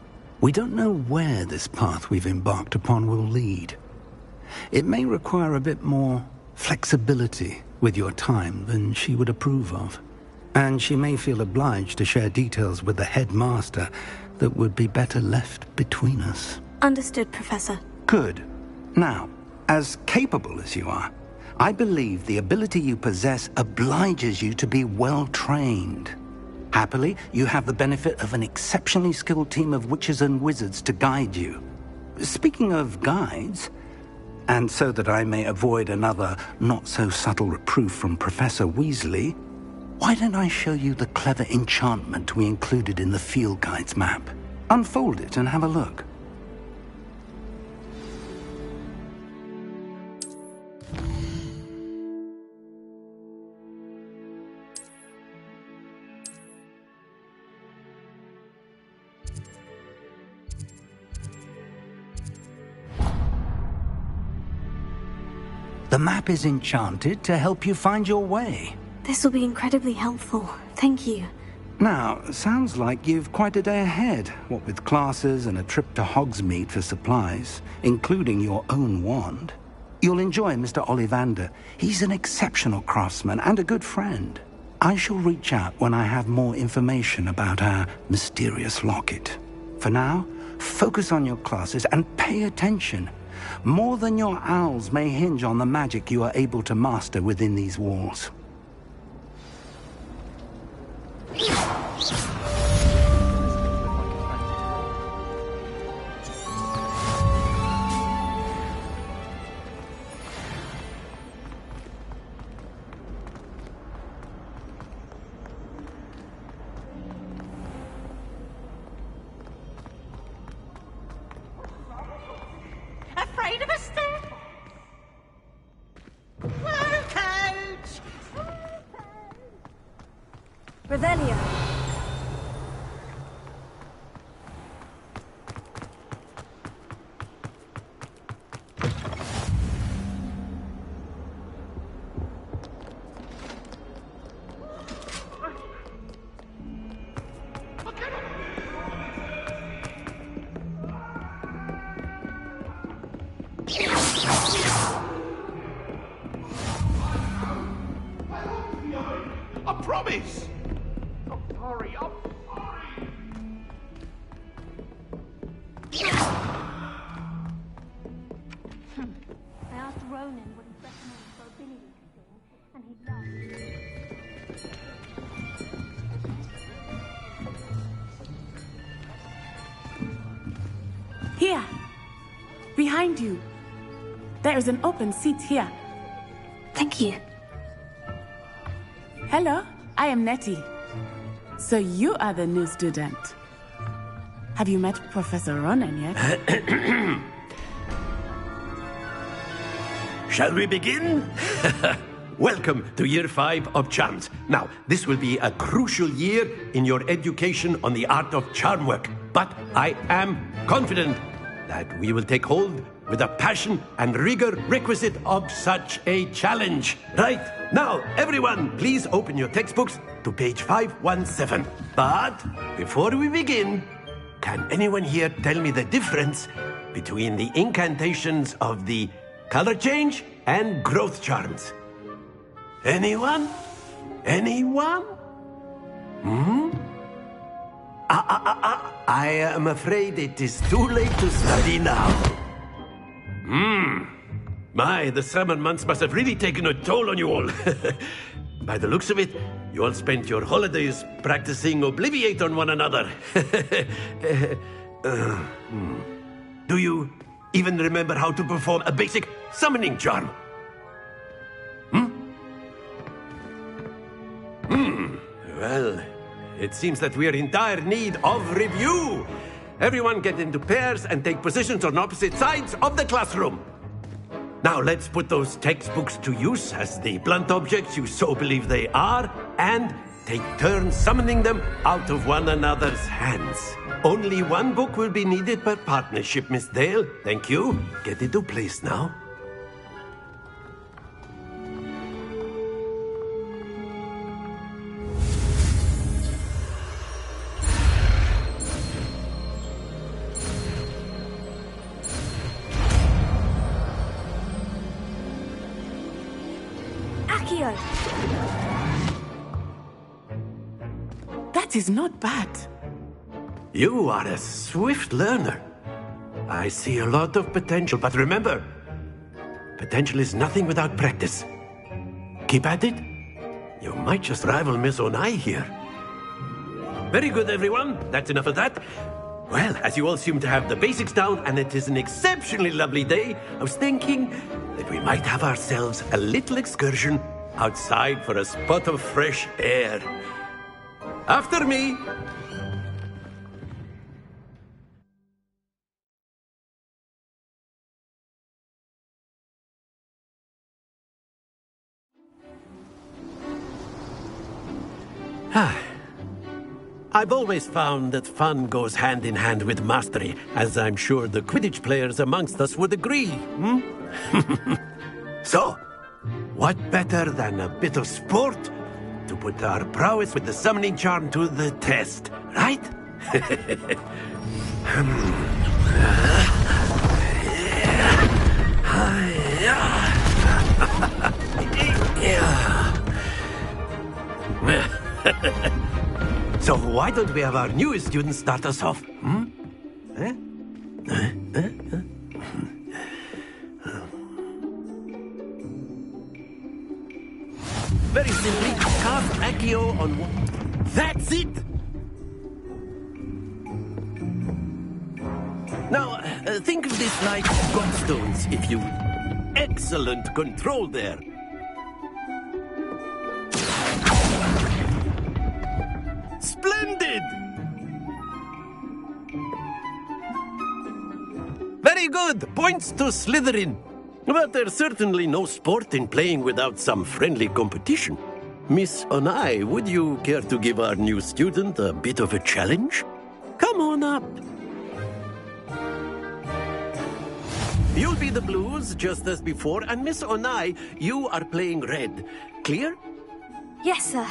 We don't know where this path we've embarked upon will lead. It may require a bit more flexibility with your time than she would approve of. And she may feel obliged to share details with the headmaster that would be better left between us. Understood, Professor. Good. Now, as capable as you are, I believe the ability you possess obliges you to be well-trained. Happily, you have the benefit of an exceptionally skilled team of witches and wizards to guide you. Speaking of guides, and so that I may avoid another not-so-subtle reproof from Professor Weasley, why don't I show you the clever enchantment we included in the field guide's map? Unfold it and have a look. The map is enchanted to help you find your way. This will be incredibly helpful. Thank you. Now, sounds like you've quite a day ahead, what with classes and a trip to Hogsmeade for supplies, including your own wand. You'll enjoy Mr. Ollivander. He's an exceptional craftsman and a good friend. I shall reach out when I have more information about our mysterious locket. For now, focus on your classes and pay attention. More than your owls may hinge on the magic you are able to master within these walls. Afraid of us, sir? Whoa, coach! Revelio. I promise! I'm sorry, I'm sorry! I asked Ronan what he'd recommend for ability testing, and he laughed. Here! Behind you! There is an open seat here. Thank you. Hello, I am Nettie. So you are the new student. Have you met Professor Ronan yet? Shall we begin? Welcome to Year 5 of Charms. Now, this will be a crucial year in your education on the art of charm work. But I am confident that we will take hold with the passion and rigor requisite of such a challenge. Right, now, everyone, please open your textbooks to page 517. But before we begin, can anyone here tell me the difference between the incantations of the color change and growth charms? Anyone? Anyone? I am afraid it is too late to study now. My, the summer months must have really taken a toll on you all. By the looks of it, you all spent your holidays practicing Obliviate on one another. Do you even remember how to perform a basic summoning charm? Well, it seems that we are in dire need of review. Everyone get into pairs and take positions on opposite sides of the classroom. Now let's put those textbooks to use as the blunt objects you so believe they are, and take turns summoning them out of one another's hands. Only one book will be needed per partnership, Miss Dale. Thank you. Get into place now. Accio! That is not bad. You are a swift learner. I see a lot of potential, but remember, potential is nothing without practice. Keep at it. You might just rival Miss Onai here. Very good, everyone. That's enough of that. Well, as you all seem to have the basics down, and it is an exceptionally lovely day, I was thinking that we might have ourselves a little excursion outside for a spot of fresh air. After me. I've always found that fun goes hand in hand with mastery, as I'm sure the Quidditch players amongst us would agree. So, what better than a bit of sport to put our prowess with the summoning charm to the test, right? So why don't we have our newest student start us off? Very simply, cast Accio on one. That's it! Now, think of this like godstones, if you would. Excellent control there. Splendid! Very good! Points to Slytherin. But there's certainly no sport in playing without some friendly competition. Miss Onai, would you care to give our new student a bit of a challenge? Come on up. You'll be the blues, just as before, and Miss Onai, you are playing red. Clear? Yes, sir.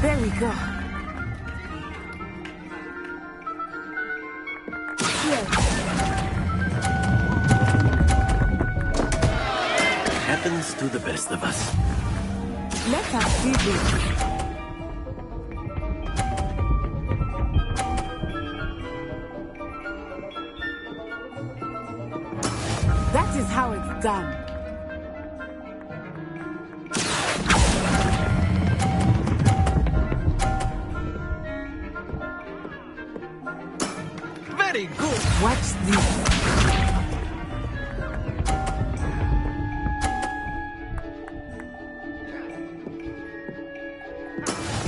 There we go. Happens to the best of us. Let us do this. That is how it's done. Very good. Watch this.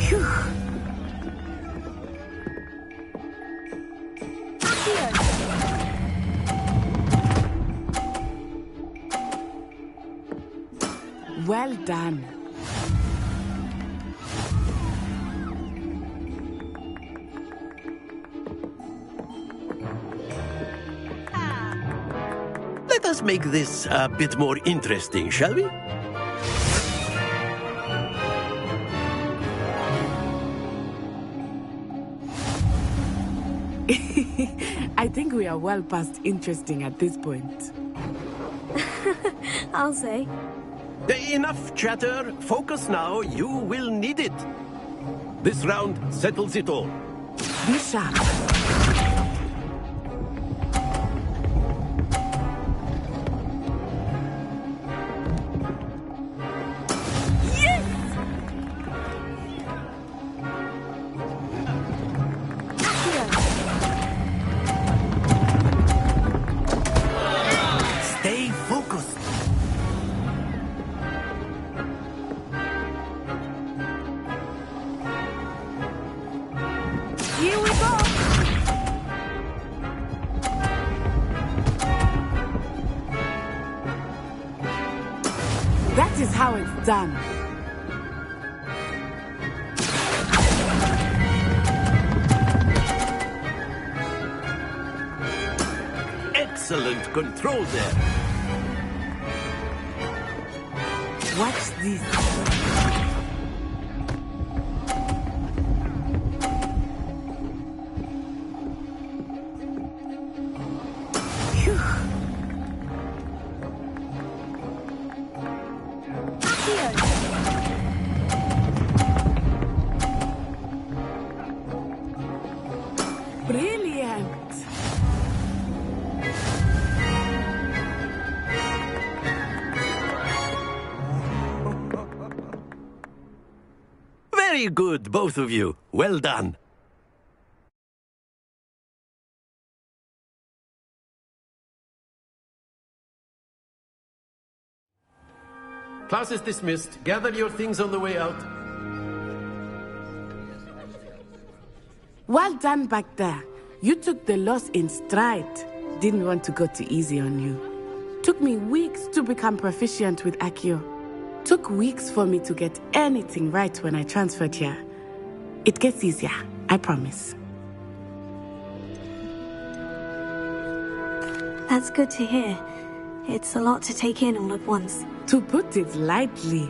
Phew. Well done. Let us make this a bit more interesting, shall we? I think we are well past interesting at this point. I'll say. Enough chatter. Focus now. You will need it. This round settles it all. Be sharp. That is how it's done. Excellent control there. Watch this. Brilliant. Very good, both of you. Well done. Class is dismissed. Gather your things on the way out. Well done back there. You took the loss in stride. Didn't want to go too easy on you. Took me weeks to become proficient with Accio. Took weeks for me to get anything right when I transferred here. It gets easier, I promise. That's good to hear. It's a lot to take in all at once. To put it lightly,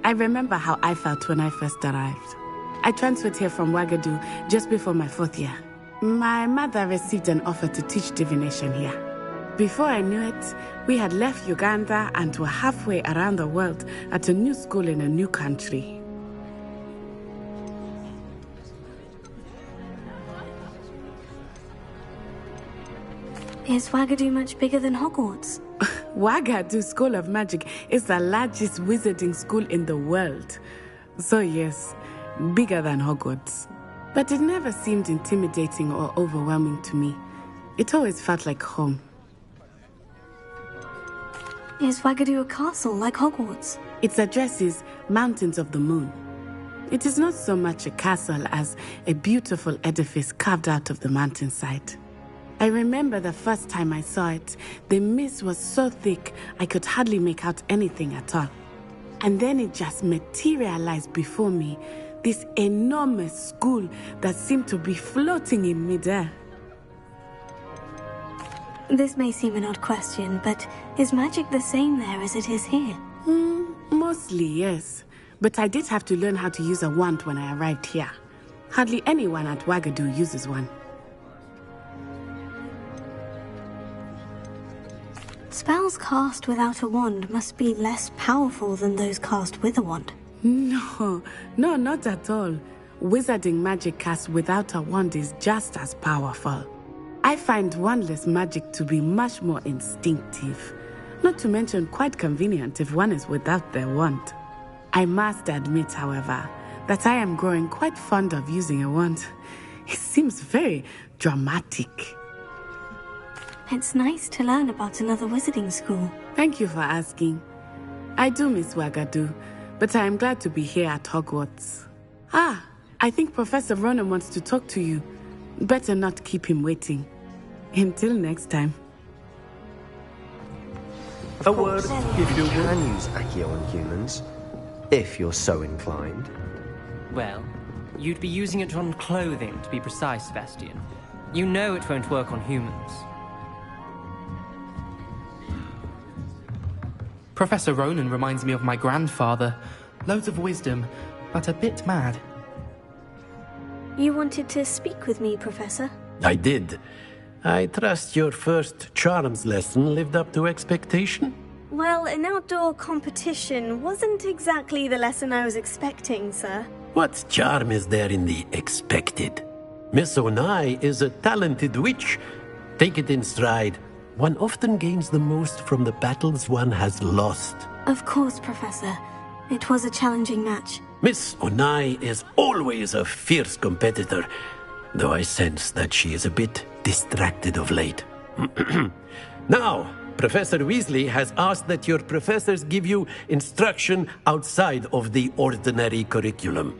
I remember how I felt when I first arrived. I transferred here from Ouagadougou just before my 4th year. My mother received an offer to teach divination here. Before I knew it, we had left Uganda and were halfway around the world at a new school in a new country. Is Ouagadougou much bigger than Hogwarts? Ouagadougou School of Magic is the largest wizarding school in the world. So yes, bigger than Hogwarts. But it never seemed intimidating or overwhelming to me. It always felt like home. Is Ouagadougou a castle like Hogwarts? Its address is Mountains of the Moon. It is not so much a castle as a beautiful edifice carved out of the mountainside. I remember the first time I saw it, the mist was so thick I could hardly make out anything at all. And then it just materialized before me, this enormous school that seemed to be floating in midair. This may seem an odd question, but is magic the same there as it is here? Mostly, yes. But I did have to learn how to use a wand when I arrived here. Hardly anyone at Ouagadougou uses one. Spells cast without a wand must be less powerful than those cast with a wand. No, not at all. Wizarding magic cast without a wand is just as powerful. I find wandless magic to be much more instinctive. Not to mention quite convenient if one is without their wand. I must admit, however, that I am growing quite fond of using a wand. It seems very dramatic. It's nice to learn about another wizarding school. Thank you for asking. I do miss Ouagadougou, but I am glad to be here at Hogwarts. I think Professor Ronan wants to talk to you. Better not keep him waiting. Until next time. A word, if you can use Accio on humans, if you're so inclined. Well, you'd be using it on clothing, to be precise, Sebastian. You know it won't work on humans. Professor Ronan reminds me of my grandfather. Loads of wisdom, but a bit mad. You wanted to speak with me, Professor? I did. I trust your first charms lesson lived up to expectation? Well, an outdoor competition wasn't exactly the lesson I was expecting, sir. What charm is there in the expected? Miss Onai is a talented witch. Take it in stride. One often gains the most from the battles one has lost. Of course, Professor. It was a challenging match. Miss Onai is always a fierce competitor, though I sense that she is a bit distracted of late. Now, Professor Weasley has asked that your professors give you instruction outside of the ordinary curriculum.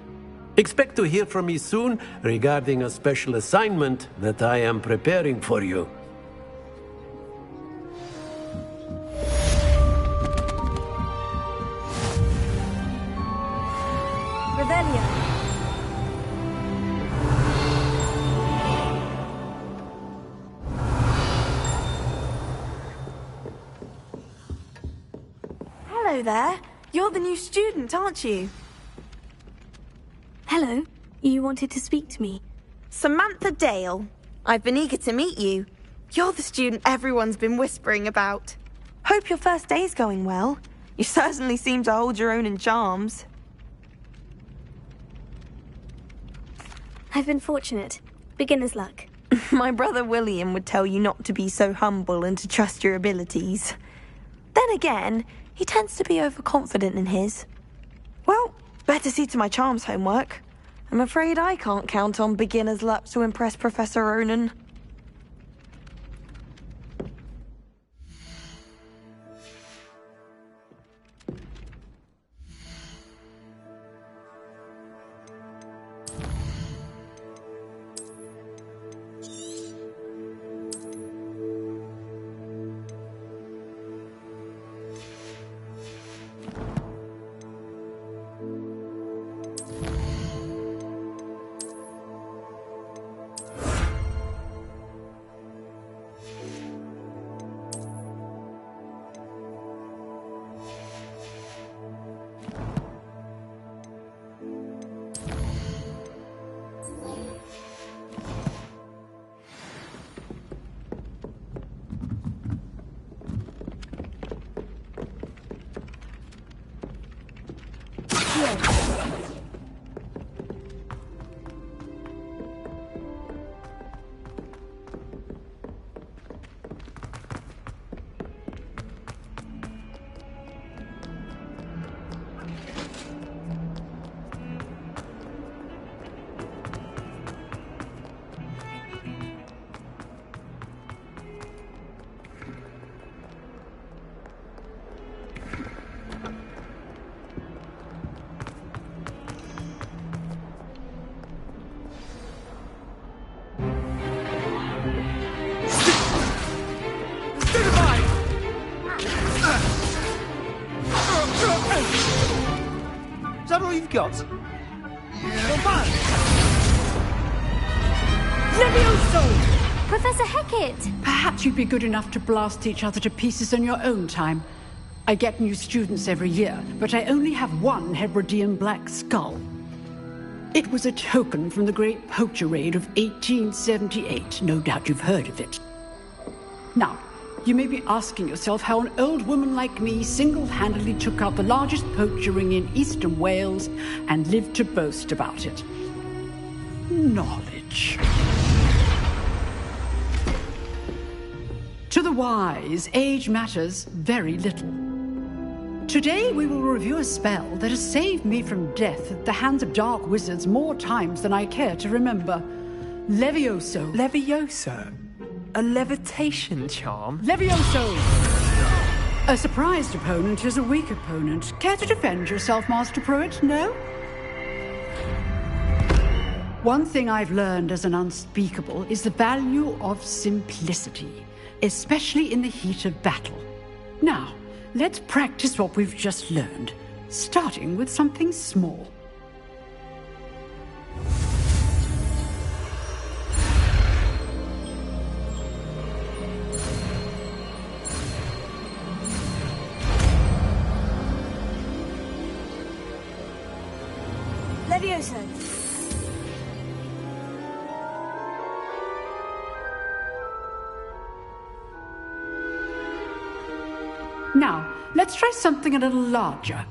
Expect to hear from me soon regarding a special assignment that I am preparing for you. Revelio. Hello there. You're the new student, aren't you? Hello. You wanted to speak to me? Samantha Dale. I've been eager to meet you. You're the student everyone's been whispering about. Hope your first day's going well. You certainly seem to hold your own in charms. I've been fortunate. Beginner's luck. My brother William would tell you not to be so humble and to trust your abilities. Then again, he tends to be overconfident in his. Well, better see to my charms homework. I'm afraid I can't count on beginner's luck to impress Professor Ronan. Is that all you've got? Levioso! Professor Hecat! Perhaps you'd be good enough to blast each other to pieces in your own time. I get new students every year, but I only have one Hebridean black skull. It was a token from the Great Poacher Raid of 1878. No doubt you've heard of it. Now, you may be asking yourself how an old woman like me single-handedly took out the largest poacher ring in eastern Wales and lived to boast about it. Knowledge. To the wise, age matters very little. Today we will review a spell that has saved me from death at the hands of dark wizards more times than I care to remember. Levioso. Levioso? A levitation charm? Levioso! A surprised opponent is a weak opponent. Care to defend yourself, Master Pruitt? No? One thing I've learned as an unspeakable is the value of simplicity, especially in the heat of battle. Now, let's practice what we've just learned, starting with something small. Levioso. Now, let's try something a little larger.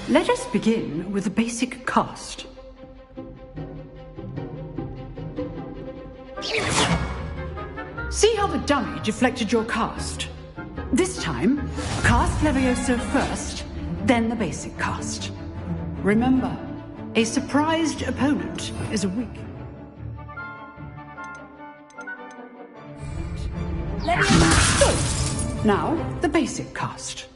Let us begin with the basic cast. See how the dummy deflected your cast? This time, cast Levioso first, then the basic cast. Remember, a surprised opponent is a weak. Now, the basic cast.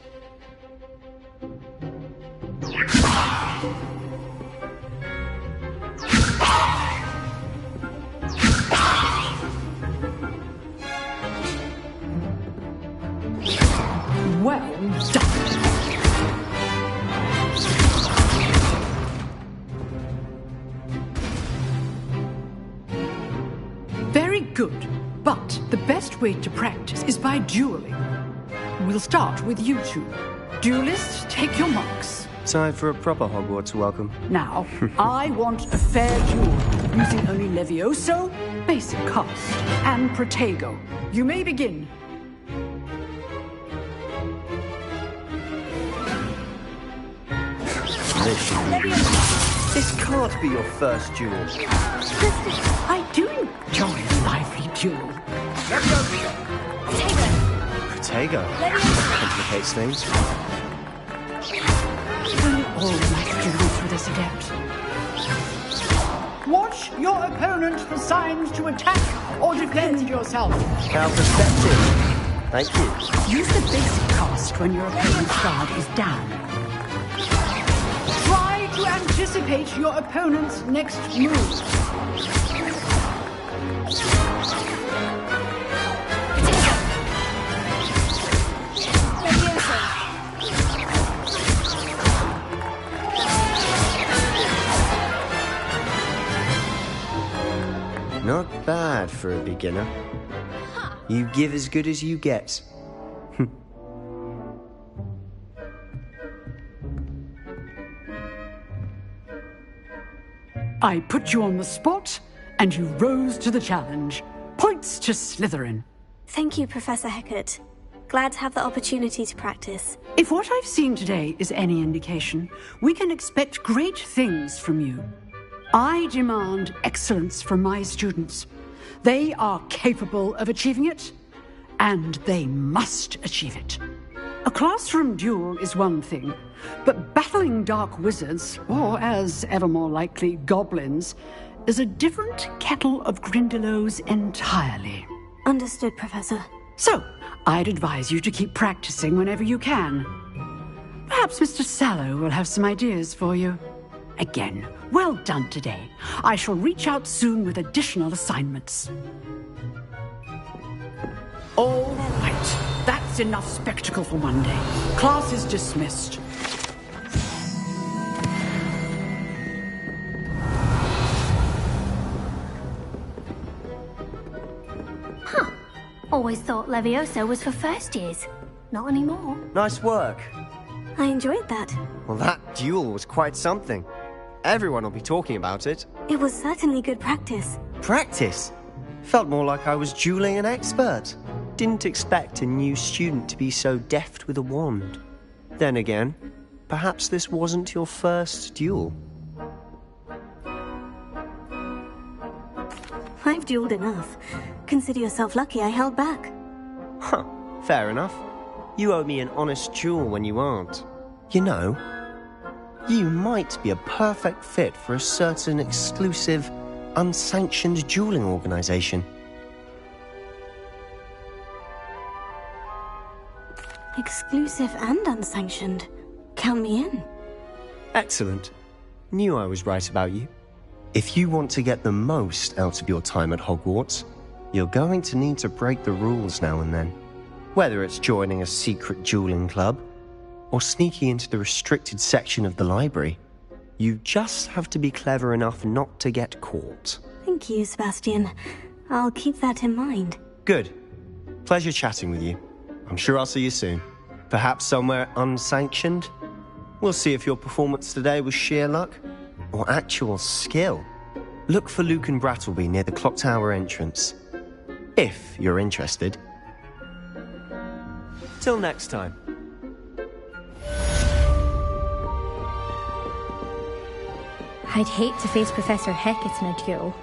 Well done. Very good. But the best way to practice is by dueling. We'll start with you two. Duelists, take your marks. Time for a proper Hogwarts welcome. Now, I want a fair duel, using only Levioso, basic cast, and Protego. You may begin. This can't be your first duel. I do enjoy a lively duel. Protego. Complicates things. We all like duels with this adept. Watch your opponent for signs to attack or defend yourself. Now perspective. Thank you. Use the basic cast when your opponent's guard is down. Try to anticipate your opponent's next move. Not bad for a beginner. You give as good as you get. I put you on the spot, and you rose to the challenge. Points to Slytherin. Thank you, Professor Hecat. Glad to have the opportunity to practice. If what I've seen today is any indication, we can expect great things from you. I demand excellence from my students. They are capable of achieving it, and they must achieve it. A classroom duel is one thing, but battling dark wizards, or as ever more likely, goblins, is a different kettle of Grindylows entirely. Understood, Professor. So, I'd advise you to keep practicing whenever you can. Perhaps Mr. Sallow will have some ideas for you. Again, well done today. I shall reach out soon with additional assignments. All right. That's enough spectacle for one day. Class is dismissed. Huh. Always thought Levioso was for first years. Not anymore. Nice work. I enjoyed that. Well, that duel was quite something. Everyone will be talking about it. It was certainly good practice. Practice? Felt more like I was dueling an expert. Didn't expect a new student to be so deft with a wand. Then again, perhaps this wasn't your first duel. I've dueled enough. Consider yourself lucky I held back. Huh, fair enough. You owe me an honest duel when you aren't. You know, you might be a perfect fit for a certain exclusive, unsanctioned dueling organization. Exclusive and unsanctioned. Count me in. Excellent. Knew I was right about you. If you want to get the most out of your time at Hogwarts, you're going to need to break the rules now and then. Whether it's joining a secret dueling club, or sneaking into the restricted section of the library, you just have to be clever enough not to get caught. Thank you, Sebastian. I'll keep that in mind. Good. Pleasure chatting with you. I'm sure I'll see you soon. Perhaps somewhere unsanctioned? We'll see if your performance today was sheer luck or actual skill. Look for Luke and Brattleby near the clock tower entrance. If you're interested. Till next time. I'd hate to face Professor Hecat in a duel.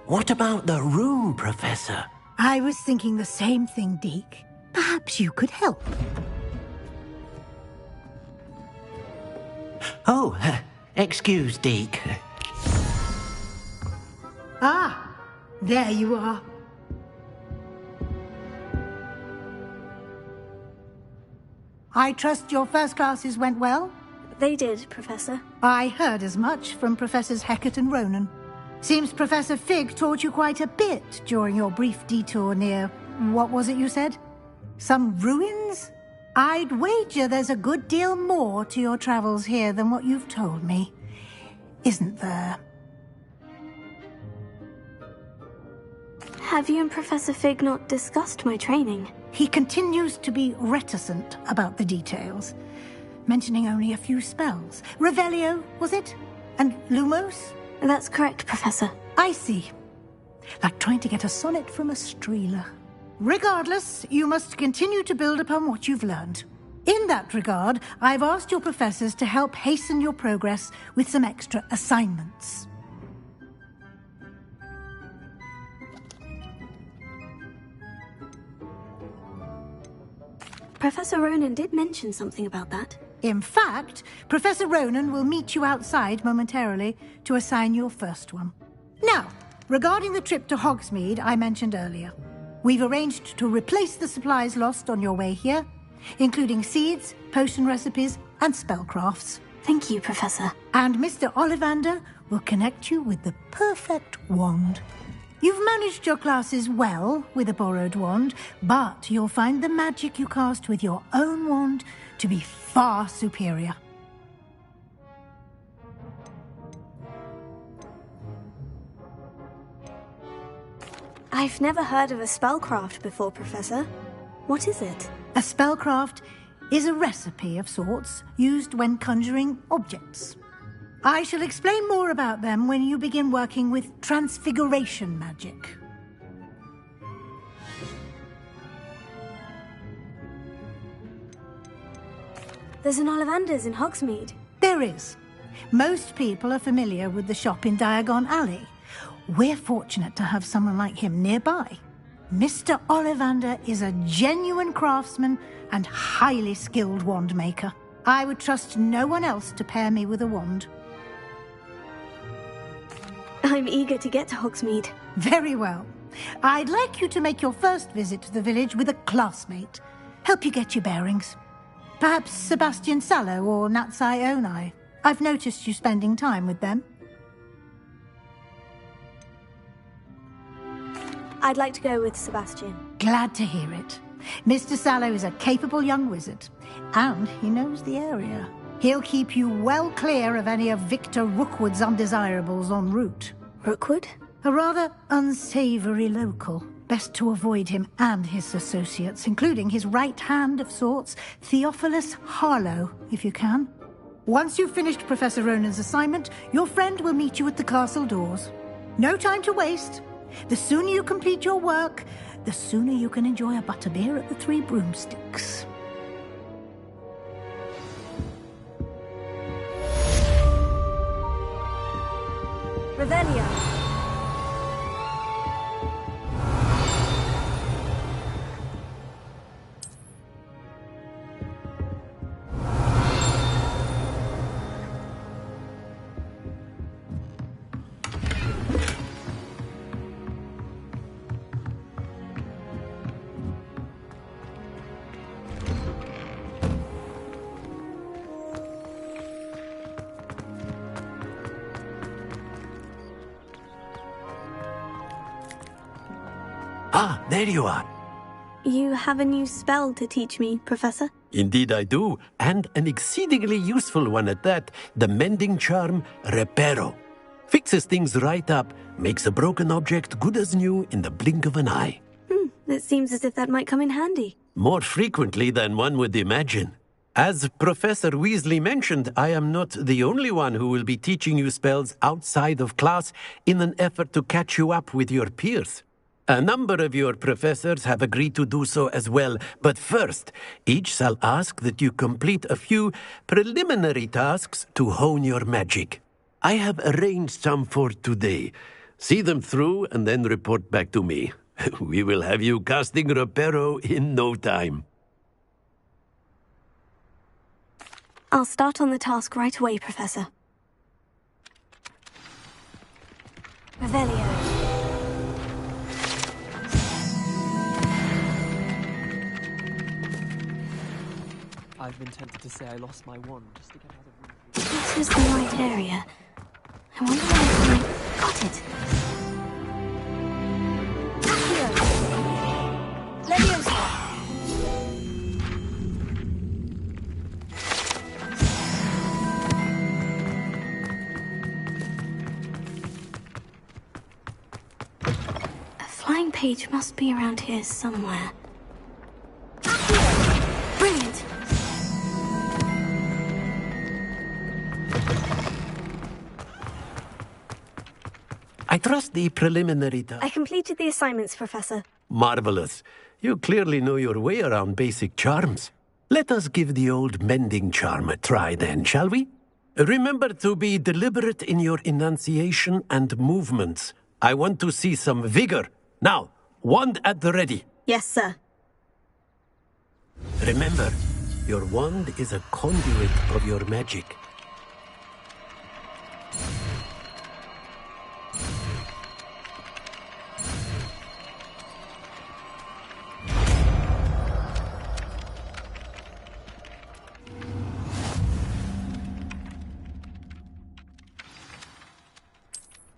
What about the room, Professor? I was thinking the same thing, Deke. Perhaps you could help. Oh, excuse, Deke. Ah, there you are. I trust your first classes went well? They did, Professor. I heard as much from Professors Hecat and Ronan. Seems Professor Fig taught you quite a bit during your brief detour near... what was it you said? Some ruins? I'd wager there's a good deal more to your travels here than what you've told me. Isn't there? Have you and Professor Fig not discussed my training? He continues to be reticent about the details, mentioning only a few spells. Revelio, was it? And Lumos? That's correct, Professor. I see. Like trying to get a sonnet from a streeler. Regardless, you must continue to build upon what you've learned. In that regard, I've asked your professors to help hasten your progress with some extra assignments. Professor Ronan did mention something about that. In fact, Professor Ronan will meet you outside momentarily to assign your first one. Now, regarding the trip to Hogsmeade I mentioned earlier, we've arranged to replace the supplies lost on your way here, including seeds, potion recipes, and spellcrafts. Thank you, Professor. And Mr. Ollivander will connect you with the perfect wand. You've managed your classes well with a borrowed wand, but you'll find the magic you cast with your own wand to be far superior. I've never heard of a spellcraft before, Professor. What is it? A spellcraft is a recipe of sorts used when conjuring objects. I shall explain more about them when you begin working with transfiguration magic. There's an Ollivander's in Hogsmeade. There is. Most people are familiar with the shop in Diagon Alley. We're fortunate to have someone like him nearby. Mr. Ollivander is a genuine craftsman and highly skilled wand maker. I would trust no one else to pair me with a wand. I'm eager to get to Hogsmeade. Very well. I'd like you to make your first visit to the village with a classmate. Help you get your bearings. Perhaps Sebastian Sallow or Natsai Onai. I've noticed you spending time with them. I'd like to go with Sebastian. Glad to hear it. Mr. Sallow is a capable young wizard, and he knows the area. He'll keep you well clear of any of Victor Rookwood's undesirables en route. Rookwood? A rather unsavory local. Best to avoid him and his associates, including his right hand of sorts, Theophilus Harlow, if you can. Once you've finished Professor Ronan's assignment, your friend will meet you at the castle doors. No time to waste. The sooner you complete your work, the sooner you can enjoy a butterbeer at the Three Broomsticks. Revelio. Ah, there you are. You have a new spell to teach me, Professor? Indeed I do, and an exceedingly useful one at that, the mending charm Reparo. Fixes things right up, makes a broken object good as new in the blink of an eye. It seems as if that might come in handy. More frequently than one would imagine. As Professor Weasley mentioned, I am not the only one who will be teaching you spells outside of class in an effort to catch you up with your peers. A number of your professors have agreed to do so as well, but first, each shall ask that you complete a few preliminary tasks to hone your magic. I have arranged some for today. See them through and then report back to me. We will have you casting Reparo in no time. I'll start on the task right away, Professor. Revelio. I've been tempted to say I lost my wand just to get out of... This is the right area. I wonder why I got it. Leviosa! A flying page must be around here somewhere. Brilliant! I trust the preliminary I completed the assignments, Professor. Marvelous. You clearly know your way around basic charms. Let us give the old mending charm a try then, shall we? Remember to be deliberate in your enunciation and movements. I want to see some vigor. Now, wand at the ready. Yes, sir. Remember, your wand is a conduit of your magic.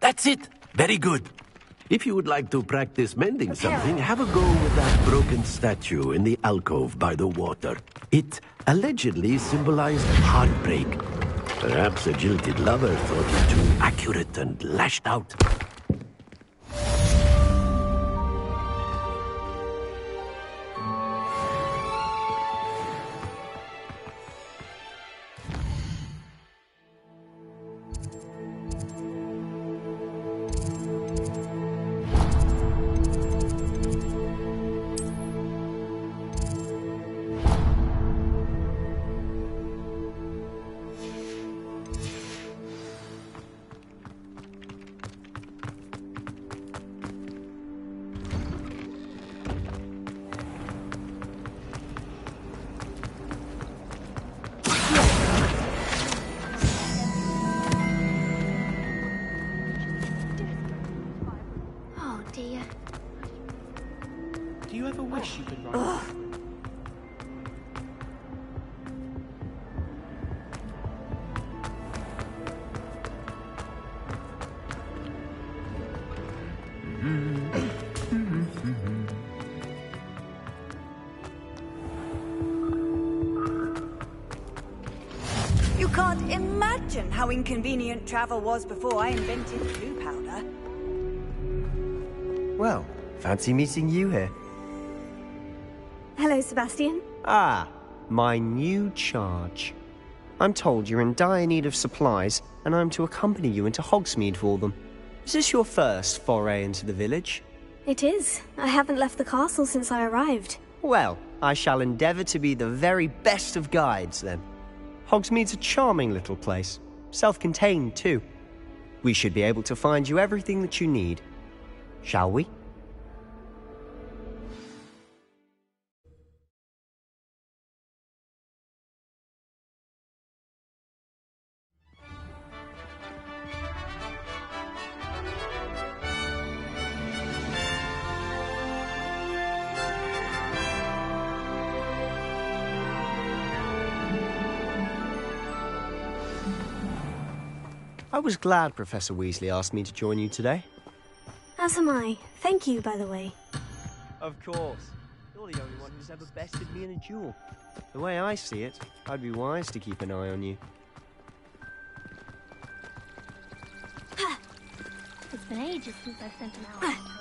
That's it. Very good. If you would like to practice mending something, have a go with that broken statue in the alcove by the water. It allegedly symbolized heartbreak. Perhaps a jilted lover thought it too accurate and lashed out. Do you ever wish you could run? You can't imagine how inconvenient travel was before I invented blue powder. Well, fancy meeting you here. Hello, Sebastian. Ah, my new charge. I'm told you're in dire need of supplies, and I'm to accompany you into Hogsmeade for them. Is this your first foray into the village? It is. I haven't left the castle since I arrived. Well, I shall endeavour to be the very best of guides, then. Hogsmeade's a charming little place. Self-contained, too. We should be able to find you everything that you need. Shall we? I was glad Professor Weasley asked me to join you today. As am I. Thank you, by the way. Of course. You're the only one who's ever bested me in a duel. The way I see it, I'd be wise to keep an eye on you. It's been ages since I've sent an hour home.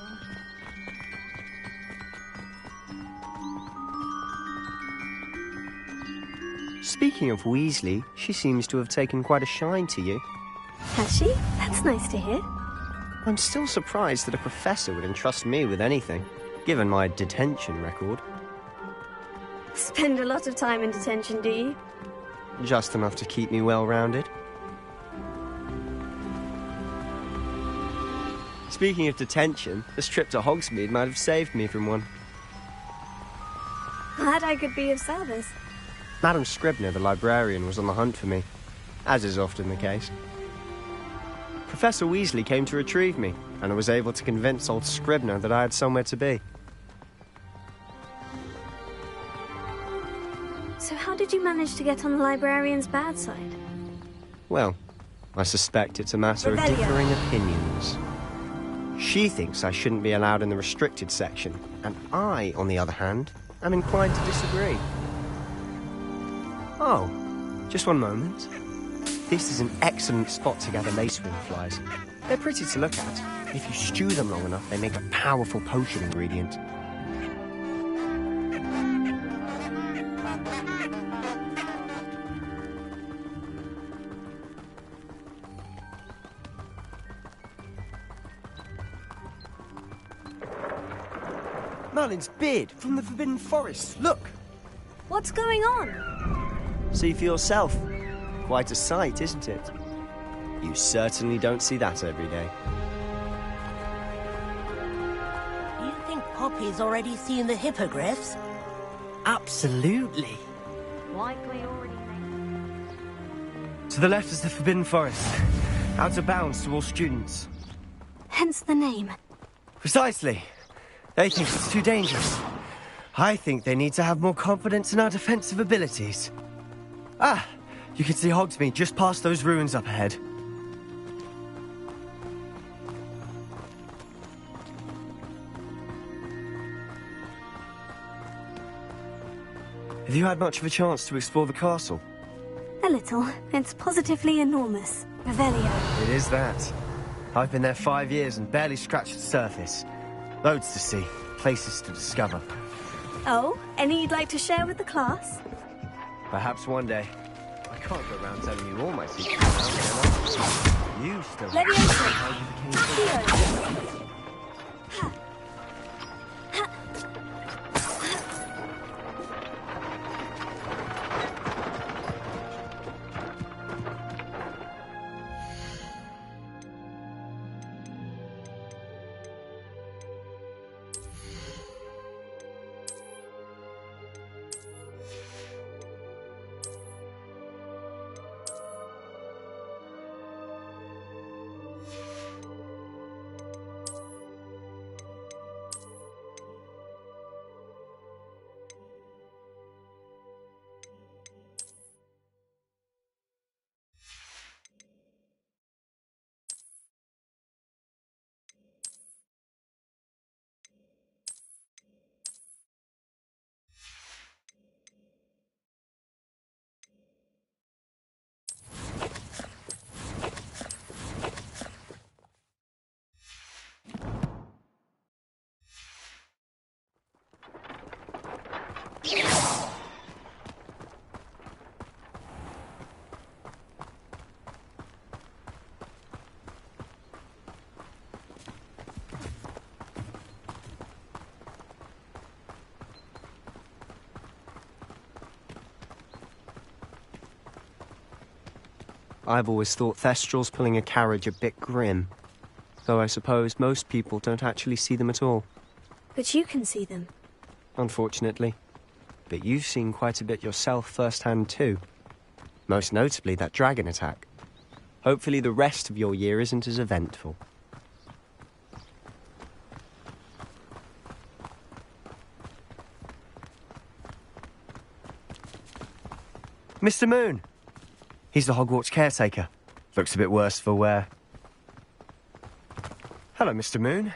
Speaking of Weasley, she seems to have taken quite a shine to you. Has she? That's nice to hear. I'm still surprised that a professor would entrust me with anything, given my detention record. Spend a lot of time in detention, do you? Just enough to keep me well-rounded. Speaking of detention, this trip to Hogsmeade might have saved me from one. Glad I could be of service. Madam Scribner, the librarian, was on the hunt for me, as is often the case. Professor Weasley came to retrieve me, and I was able to convince old Scribner that I had somewhere to be. So how did you manage to get on the librarian's bad side? Well, I suspect it's a matter of differing opinions. She thinks I shouldn't be allowed in the restricted section, and I, on the other hand, am inclined to disagree. Oh, just one moment. This is an excellent spot to gather lacewing flies. They're pretty to look at. If you stew them long enough, they make a powerful potion ingredient. Merlin's beard from the Forbidden Forest. Look! What's going on? See for yourself. Quite a sight, isn't it? You certainly don't see that every day. You think Poppy's already seen the hippogriffs? Absolutely. Likely already made. To the left is the Forbidden Forest. Out of bounds to all students. Hence the name. Precisely. They think it's too dangerous. I think they need to have more confidence in our defensive abilities. Ah, you can see Hogsmeade just past those ruins up ahead. Have you had much of a chance to explore the castle? A little. It's positively enormous. Revelio. It is that. I've been there 5 years and barely scratched the surface. Loads to see, places to discover. Oh, any you'd like to share with the class? Perhaps one day. I can't go around telling you all my secrets now, can I? You still have to know how you became king. I've always thought Thestrals pulling a carriage a bit grim. Though I suppose most people don't actually see them at all. But you can see them. Unfortunately. But you've seen quite a bit yourself firsthand too. Most notably that dragon attack. Hopefully the rest of your year isn't as eventful. Mr. Moon! He's the Hogwarts caretaker. Looks a bit worse for wear. Hello, Mr. Moon.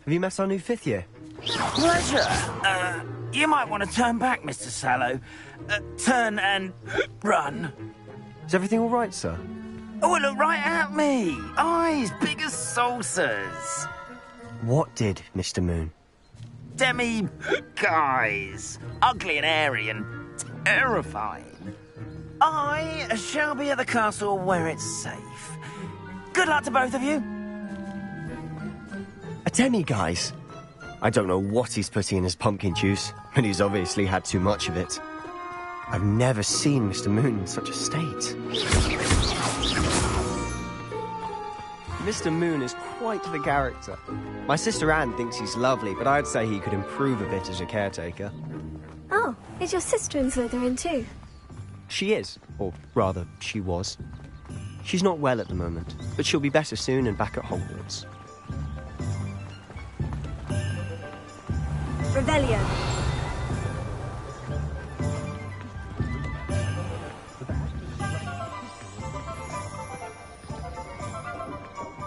Have you met our new 5th year? Pleasure. You might want to turn back, Mr. Sallow. Turn and run. Is everything all right, sir? Oh, look right at me. Eyes big as saucers. What did, Mr. Moon? Demi-guys. Ugly and airy and terrifying. I shall be at the castle where it's safe. Good luck to both of you. A demi-guise? I don't know what he's putting in his pumpkin juice, but he's obviously had too much of it. I've never seen Mr. Moon in such a state. Mr. Moon is quite the character. My sister Anne thinks he's lovely, but I'd say he could improve a bit as a caretaker. Oh, is your sister in Slytherin too? She is, or rather, she was. She's not well at the moment, but she'll be better soon and back at Hogwarts. Revelio.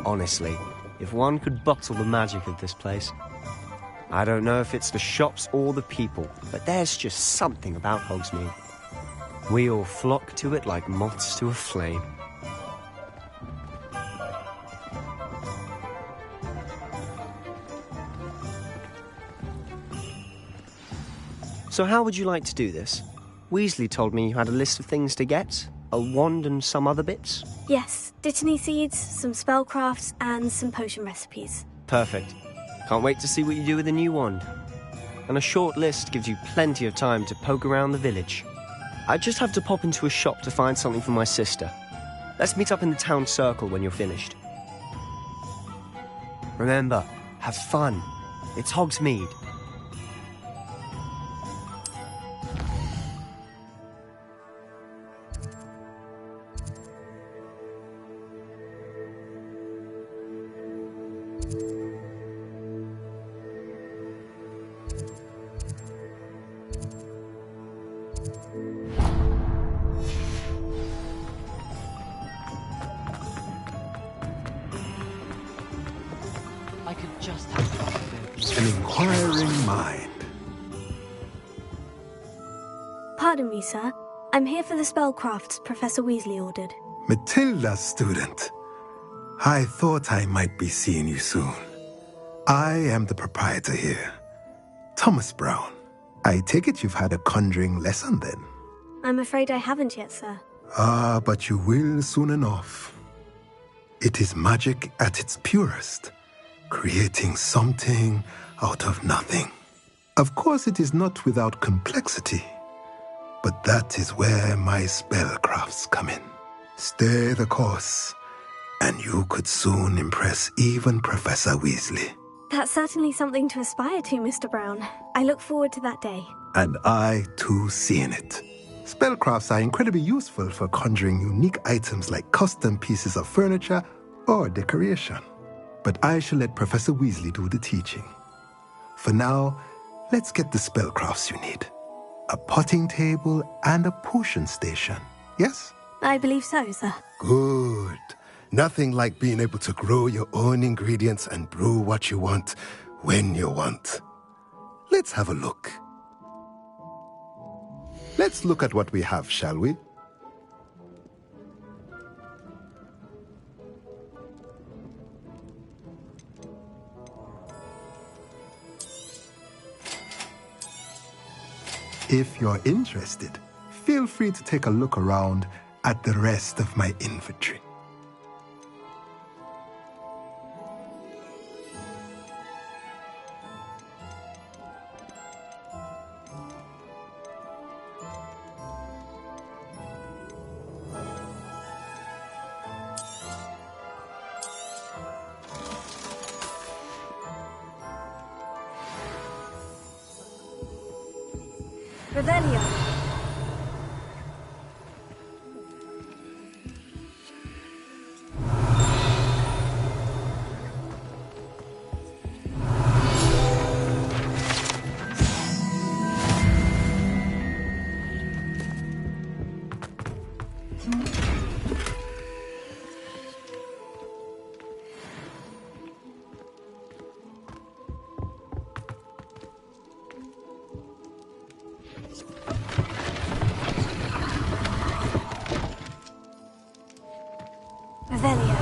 Honestly, if one could bottle the magic of this place. I don't know if it's the shops or the people, but there's just something about Hogsmeade. We all flock to it like moths to a flame. So how would you like to do this? Weasley told me you had a list of things to get. A wand and some other bits? Yes, Dittany seeds, some spellcrafts, and some potion recipes. Perfect. Can't wait to see what you do with the new wand. And a short list gives you plenty of time to poke around the village. I just have to pop into a shop to find something for my sister. Let's meet up in the town circle when you're finished. Remember, have fun. It's Hogsmeade. I could just have An inquiring mind. Pardon me, sir. I'm here for the spellcrafts Professor Weasley ordered. Matilda's student. I thought I might be seeing you soon. I am the proprietor here, Thomas Brown. I take it you've had a conjuring lesson then? I'm afraid I haven't yet, sir. Ah, but you will soon enough. It is magic at its purest, creating something out of nothing. Of course, it is not without complexity, but that is where my spellcrafts come in. Stay the course, and you could soon impress even Professor Weasley. That's certainly something to aspire to, Mr. Brown. I look forward to that day. And I, too, seeing it. Spellcrafts are incredibly useful for conjuring unique items like custom pieces of furniture or decoration. But I shall let Professor Weasley do the teaching. For now, let's get the spellcrafts you need. A potting table and a potion station, yes? I believe so, sir. Good. Nothing like being able to grow your own ingredients and brew what you want when you want. Let's have a look. Let's look at what we have, shall we? If you're interested, feel free to take a look around at the rest of my inventory. Revelio. Revelio.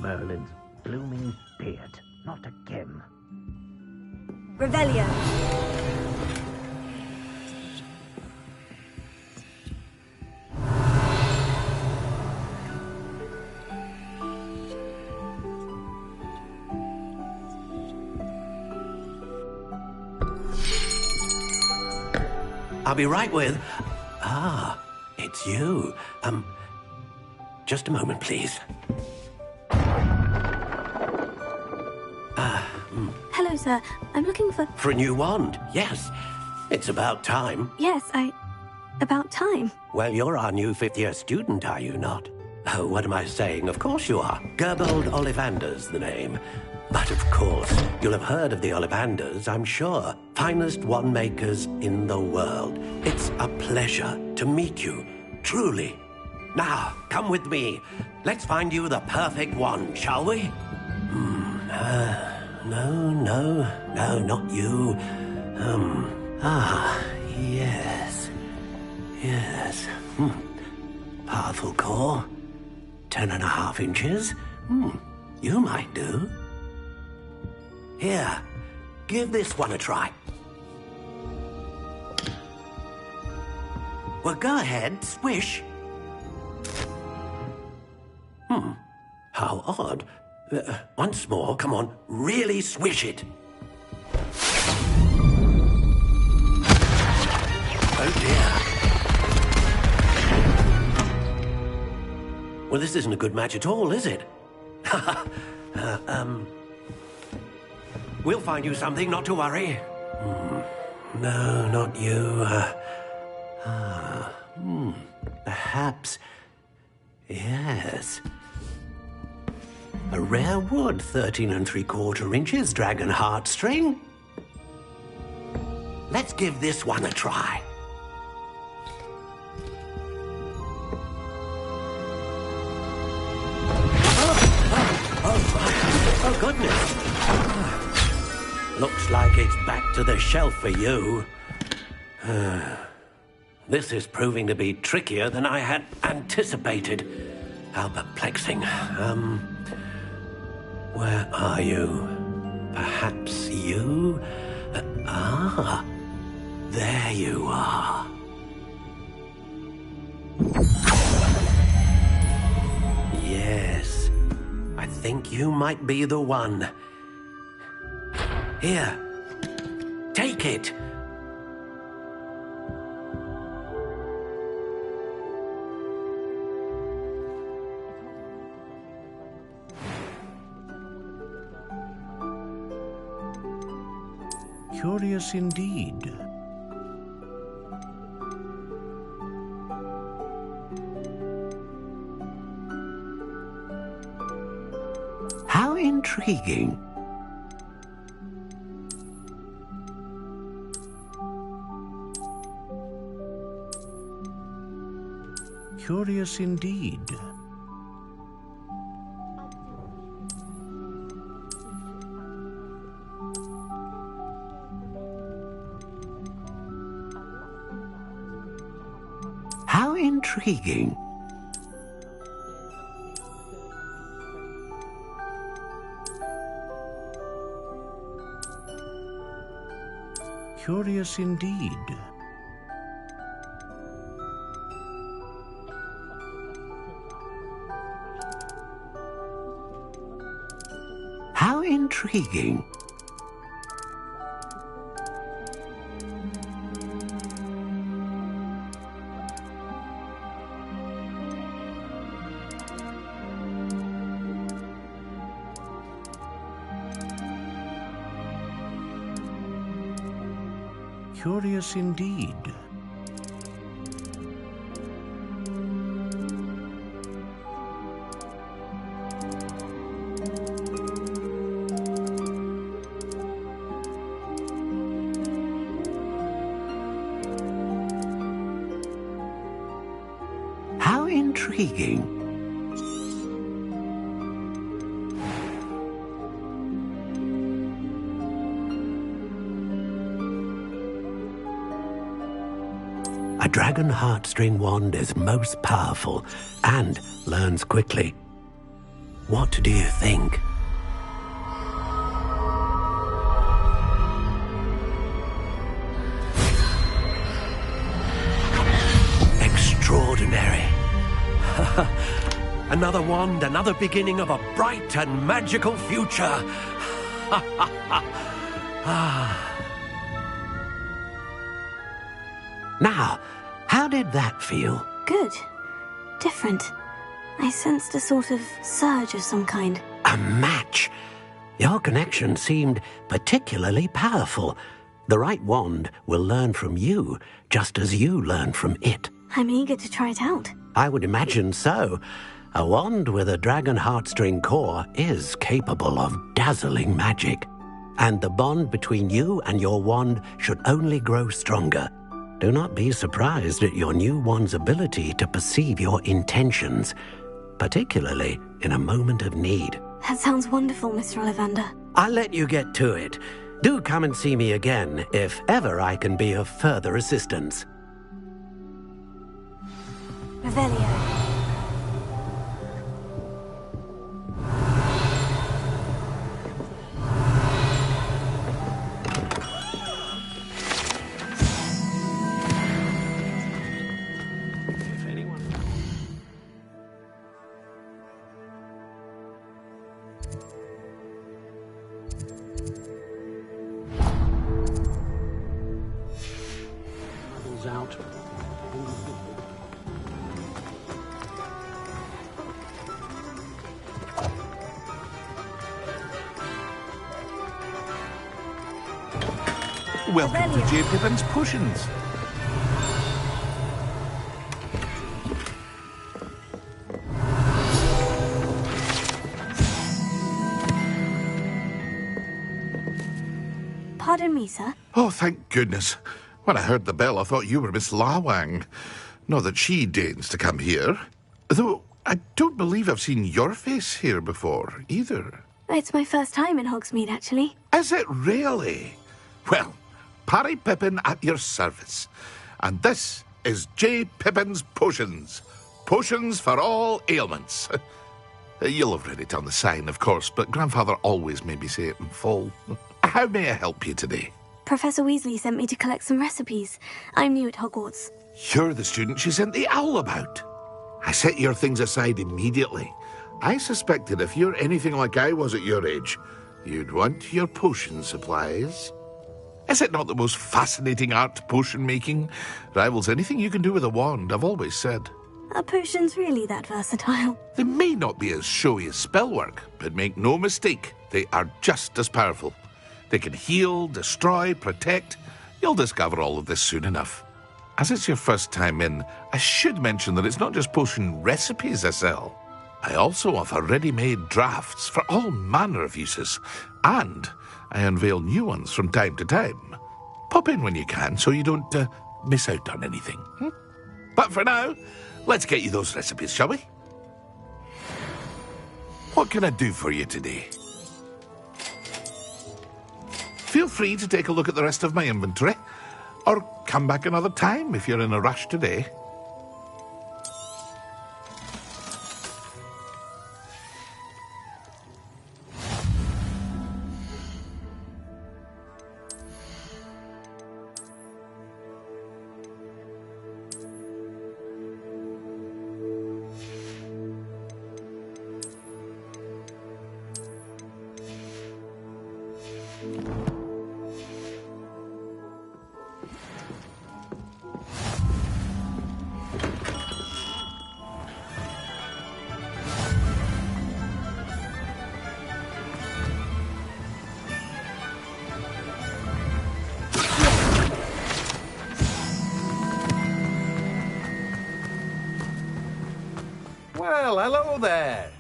Merlin's blooming beard. Revelio. I'll be right with... Ah, it's you. Just a moment, please. Hello, sir. I'm looking for... For a new wand, yes. It's about time. Yes, about time. Well, you're our new fifth-year student, are you not? Oh, what am I saying? Of course you are. Gerbold Ollivander's the name. But of course, you'll have heard of the Ollivanders, I'm sure. Finest wand makers in the world. It's a pleasure to meet you, truly. Now, come with me. Let's find you the perfect wand, shall we? No, not you. Yes. Powerful core. 10.5 inches. You might do. Here, give this one a try. Well, go ahead, swish. How odd. Once more, come on, really swish it. Oh dear. Well, this isn't a good match at all, is it? We'll find you something, not to worry. No, not you. Perhaps... Yes. A rare wood, 13 3/4 inches, dragon heartstring. Let's give this one a try. Oh, goodness. Looks like it's back to the shelf for you. This is proving to be trickier than I had anticipated. How perplexing. Where are you? Perhaps you? There you are. Yes, I think you might be the one. Here, take it. Curious indeed. How intriguing. Curious indeed. How intriguing. Curious indeed. How intriguing. Curious indeed. How intriguing. A dragon heartstring wand is most powerful and learns quickly. What do you think? extraordinary. Another wand, another beginning of a bright and magical future. Now, how did that feel? Good. Different. I sensed a sort of surge of some kind. A match. Your connection seemed particularly powerful. The right wand will learn from you, just as you learn from it. I'm eager to try it out. I would imagine so. A wand with a dragon heartstring core is capable of dazzling magic. And the bond between you and your wand should only grow stronger. Do not be surprised at your new wand's ability to perceive your intentions, particularly in a moment of need. That sounds wonderful, Mr. Ollivander. I'll let you get to it. Do come and see me again if ever I can be of further assistance. Revelio. Out. Welcome to J. Pippin's Potions. Pardon me, sir. Oh, thank goodness. When I heard the bell, I thought you were Miss Lawang. Not that she deigns to come here. Though I don't believe I've seen your face here before, either. It's my first time in Hogsmeade, actually. Is it really? Well, Parry Pippin at your service. And this is J. Pippin's Potions. Potions for all ailments. You'll have read it on the sign, of course, but Grandfather always made me say it in full. How may I help you today? Professor Weasley sent me to collect some recipes. I'm new at Hogwarts. You're the student she sent the owl about. I set your things aside immediately. I suspected if you're anything like I was at your age, you'd want your potion supplies. Is it not the most fascinating art, potion making? Rivals anything you can do with a wand, I've always said. Are potions really that versatile? They may not be as showy as spellwork, but make no mistake, they are just as powerful. They can heal, destroy, protect. You'll discover all of this soon enough. As it's your first time in, I should mention that it's not just potion recipes I sell. I also offer ready-made drafts for all manner of uses, and I unveil new ones from time to time. Pop in when you can so you don't miss out on anything. But for now, let's get you those recipes, shall we? What can I do for you today? Feel free to take a look at the rest of my inventory, or come back another time if you're in a rush today. Well, hello there.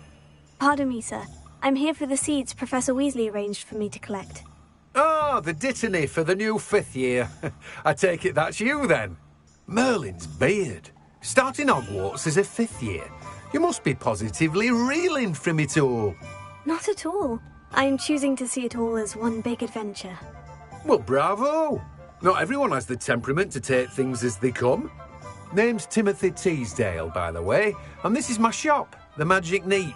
Pardon me, sir. I'm here for the seeds Professor Weasley arranged for me to collect. Oh, the dittany for the new 5th year. I take it that's you, then. Merlin's beard. Starting Hogwarts as a 5th year. You must be positively reeling from it all. Not at all. I'm choosing to see it all as one big adventure. Well, bravo. Not everyone has the temperament to take things as they come. Name's Timothy Teasdale, by the way, and this is my shop, the Magic Neep.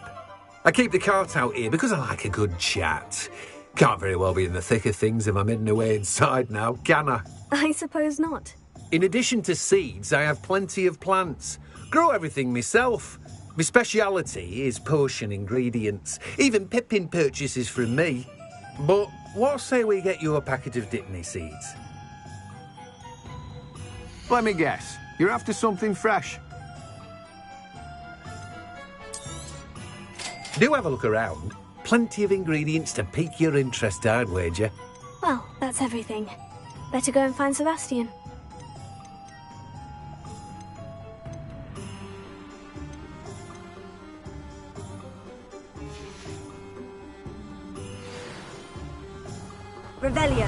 I keep the cart out here because I like a good chat. Can't very well be in the thick of things if I'm hidden away inside now, can I? I suppose not. In addition to seeds, I have plenty of plants. Grow everything myself. My speciality is potion ingredients. Even Pippin purchases from me. But what say we get you a packet of Dipney seeds? Let me guess. You're after something fresh. Do have a look around. Plenty of ingredients to pique your interest, I'd wager. Well, that's everything. Better go and find Sebastian. Revelio.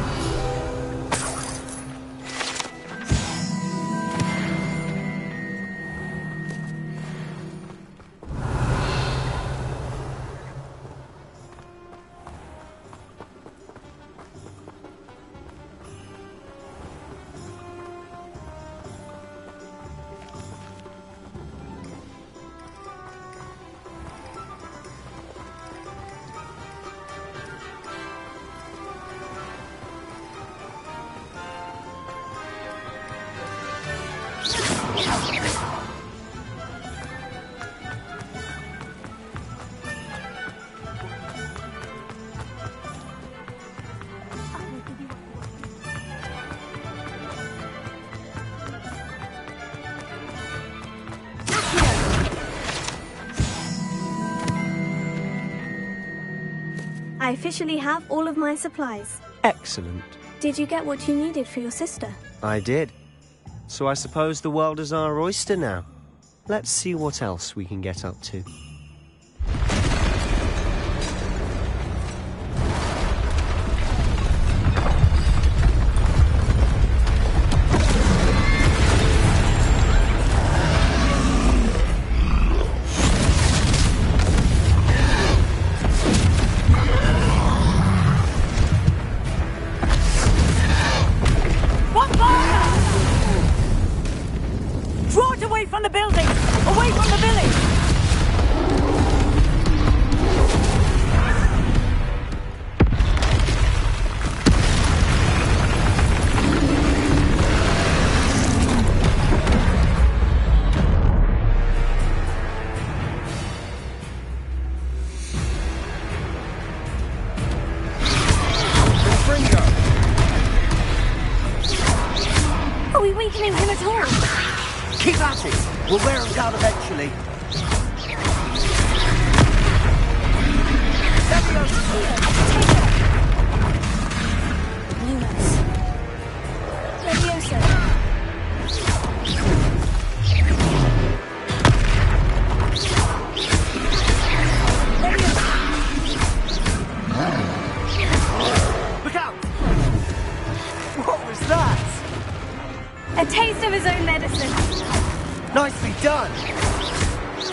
I officially have all of my supplies. Excellent. Did you get what you needed for your sister? I did. So I suppose the world is our oyster now. Let's see what else we can get up to. Draw it away from the building! Away from the village! Are we weakening him at all? Keep at it. We'll wear him down eventually. Look out! What was that? A taste of his own medicine. Nicely done.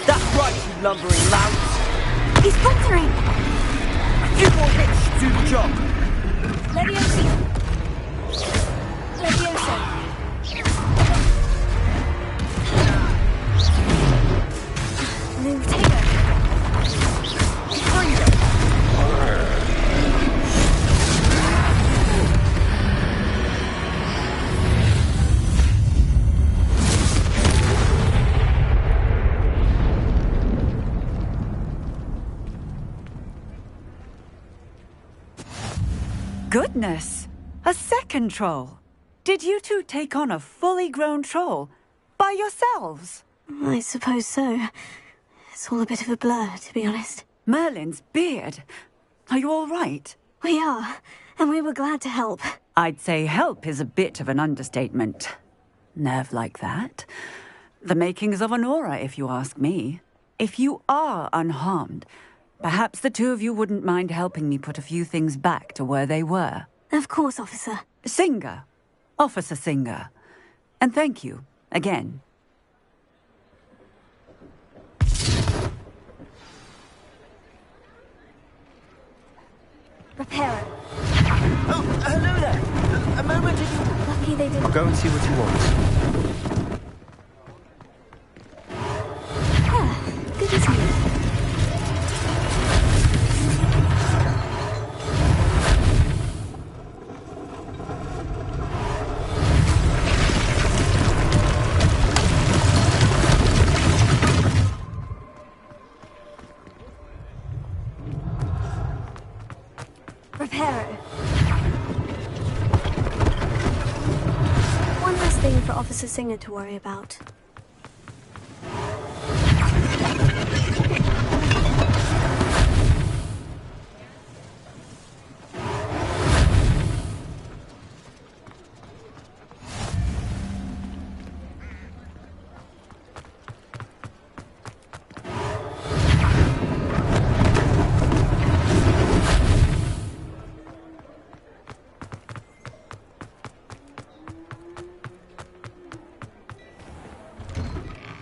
That's right, you lumbering louts. He's faltering. A few more hits should do the job. Leviosa. Leviosa. Lutego. Goodness! A second troll! Did you two take on a fully grown troll? By yourselves? I suppose so. It's all a bit of a blur, to be honest. Merlin's beard. Are you all right? We are, and we were glad to help. I'd say help is a bit of an understatement. Nerve like that. The makings of an aura, if you ask me. If you are unharmed, perhaps the two of you wouldn't mind helping me put a few things back to where they were. Of course, officer. Singer. Officer Singer. And thank you, again. Repairer. Oh, hello there. A moment if you... Lucky they didn't... I'll go and see what you want. Good as new. Singer to worry about.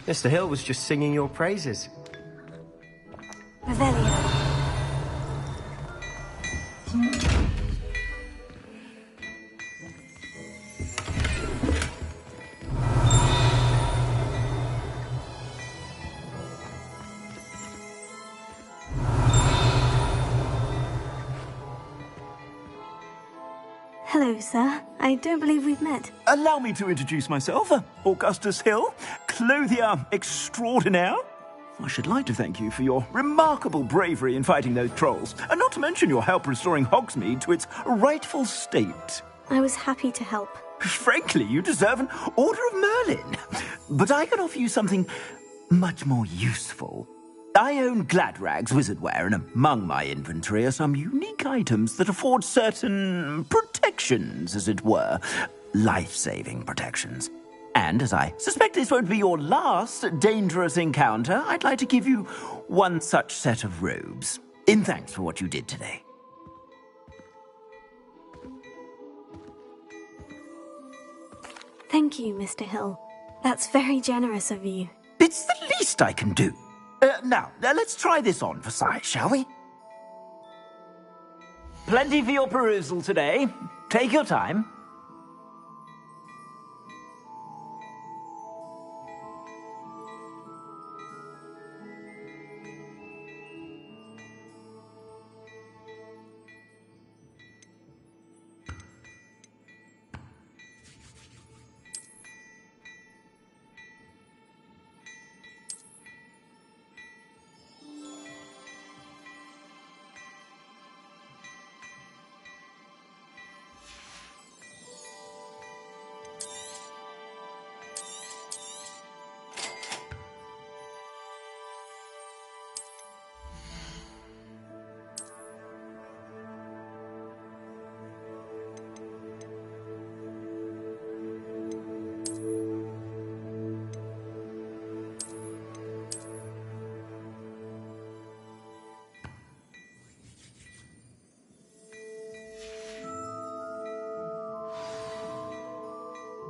Mr. Hill was just singing your praises. Revelio. Hello, sir. I don't believe we've met. Allow me to introduce myself, Augustus Hill, clothier extraordinaire. I should like to thank you for your remarkable bravery in fighting those trolls, and not to mention your help restoring Hogsmeade to its rightful state. I was happy to help. Frankly, you deserve an Order of Merlin. But I can offer you something much more useful. I own Gladrag's wizardware, and among my inventory are some unique items that afford certain protections, as it were. Life-saving protections. And as I suspect this won't be your last dangerous encounter, I'd like to give you one such set of robes, in thanks for what you did today. Thank you, Mr. Hill. That's very generous of you. It's the least I can do. Now, let's try this on for size, shall we? Plenty for your perusal today. Take your time.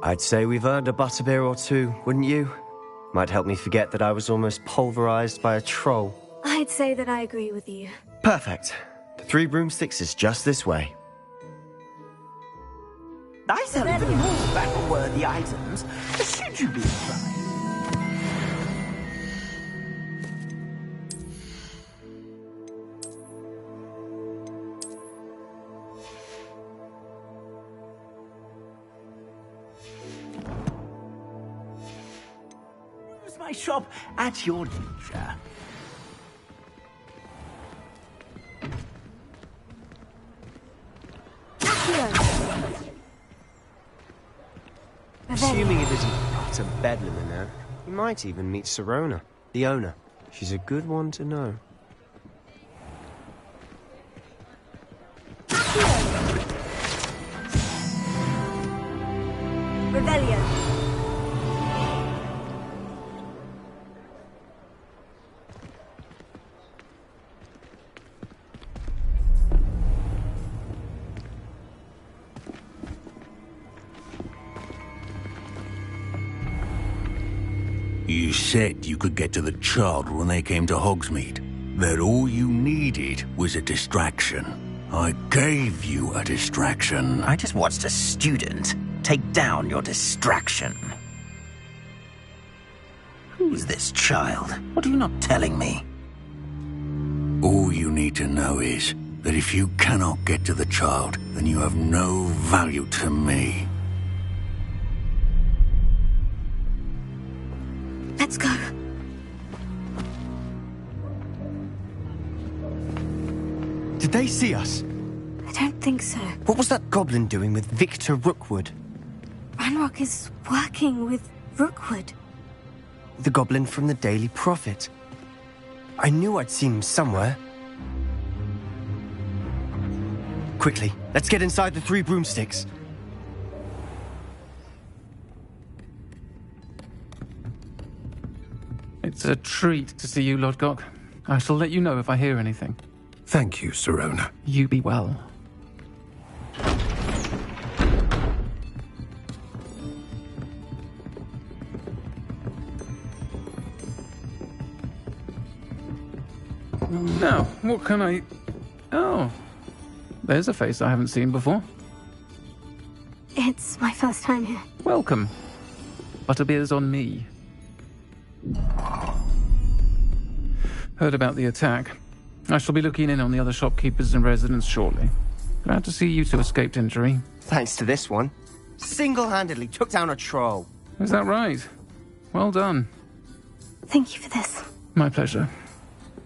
I'd say we've earned a butterbeer or two, wouldn't you? Might help me forget that I was almost pulverized by a troll. I'd say that I agree with you. Perfect. The 3 broomsticks is just this way. I sell even more battle-worthy items, should you be inclined. My shop at your leisure. Assuming it isn't utter bedlam in there, you might even meet Sirona, the owner. She's a good one to know. Revelio. You said you could get to the child when they came to Hogsmeade. That all you needed was a distraction. I gave you a distraction. I just watched a student take down your distraction. Who's this child? What are you not telling me? All you need to know is that if you cannot get to the child, then you have no value to me. Let's go. Did they see us? I don't think so. What was that goblin doing with Victor Rookwood? Ranrock is working with Rookwood. The goblin from the Daily Prophet. I knew I'd seen him somewhere. Quickly, let's get inside the 3 broomsticks. It's a treat to see you, Lodgok. I shall let you know if I hear anything. Thank you, Sirona. You be well. Now, what can I... Oh, there's a face I haven't seen before. It's my first time here. Welcome. Butterbeer's on me. Heard about the attack. I shall be looking in on the other shopkeepers and residents shortly. Glad to see you two escaped injury. Thanks to this one. Single-handedly took down a troll. Is that right? Well done. Thank you for this. My pleasure.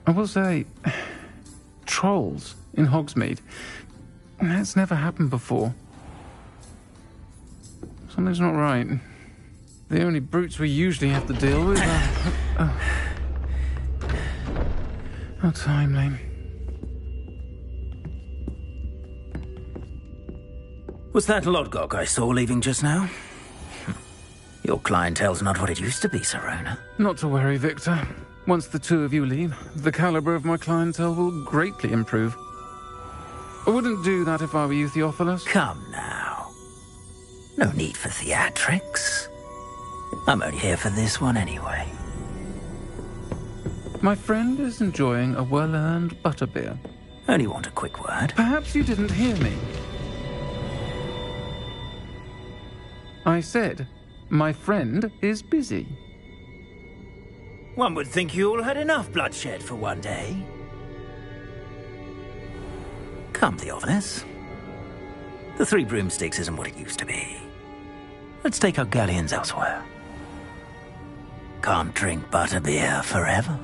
I will say, trolls in Hogsmeade. That's never happened before. Something's not right. The only brutes we usually have to deal with are... How timely. Was that Lodgok I saw leaving just now? Your clientele's not what it used to be, Sirona. Not to worry, Victor. Once the 2 of you leave, the caliber of my clientele will greatly improve. I wouldn't do that if I were you, Theophilus. Come now. No need for theatrics. I'm only here for this one anyway. My friend is enjoying a well-earned butterbeer. Only want a quick word. Perhaps you didn't hear me. I said, my friend is busy. One would think you all had enough bloodshed for one day. Come, Theophilus. The 3 broomsticks isn't what it used to be. Let's take our galleons elsewhere. Can't drink butterbeer forever.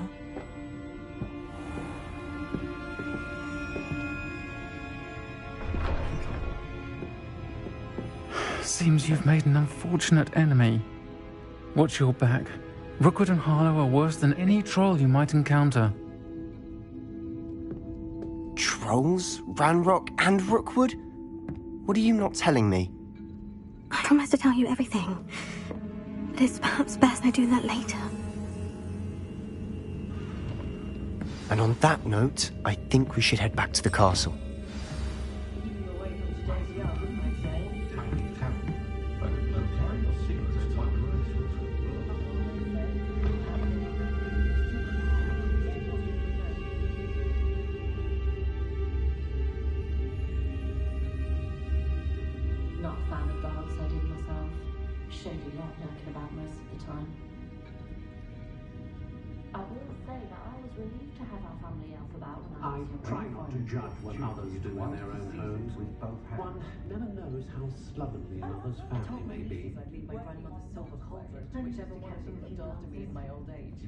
Seems you've made an unfortunate enemy. Watch your back. Rookwood and Harlow are worse than any troll you might encounter. Trolls? Ranrock and Rookwood? What are you not telling me? I promise to tell you everything. But it's perhaps best I do that later. And on that note, I think we should head back to the castle. Not a fan of dogs, I did myself. Shady lot knocking about most of the time. I will say that I was relieved to have our family elf about when I was try not to judge what others do in their own homes. One never knows how slovenly another's family may be. I'd leave my grandmother's silver cauldron to whichever one of them looked after me in my old age.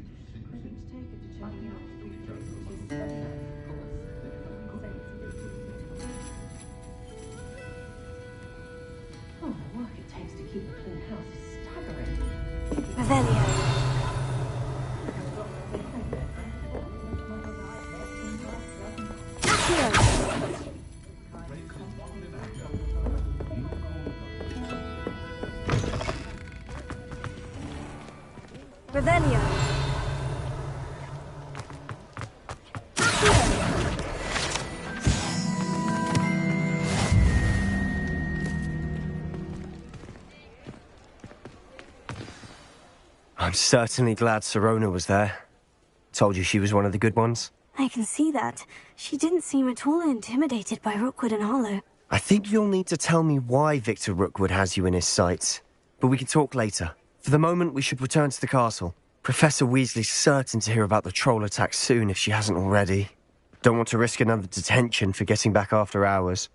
I'd each take her to check me out the street, which is of course. Oh, the work it takes to keep a clean house is staggering. Revelio. Revelio. I'm certainly glad Sirona was there. Told you she was one of the good ones. I can see that. She didn't seem at all intimidated by Rookwood and Harlow. I think you'll need to tell me why Victor Rookwood has you in his sights. But we can talk later. For the moment, we should return to the castle. Professor Weasley's certain to hear about the troll attack soon if she hasn't already. Don't want to risk another detention for getting back after hours.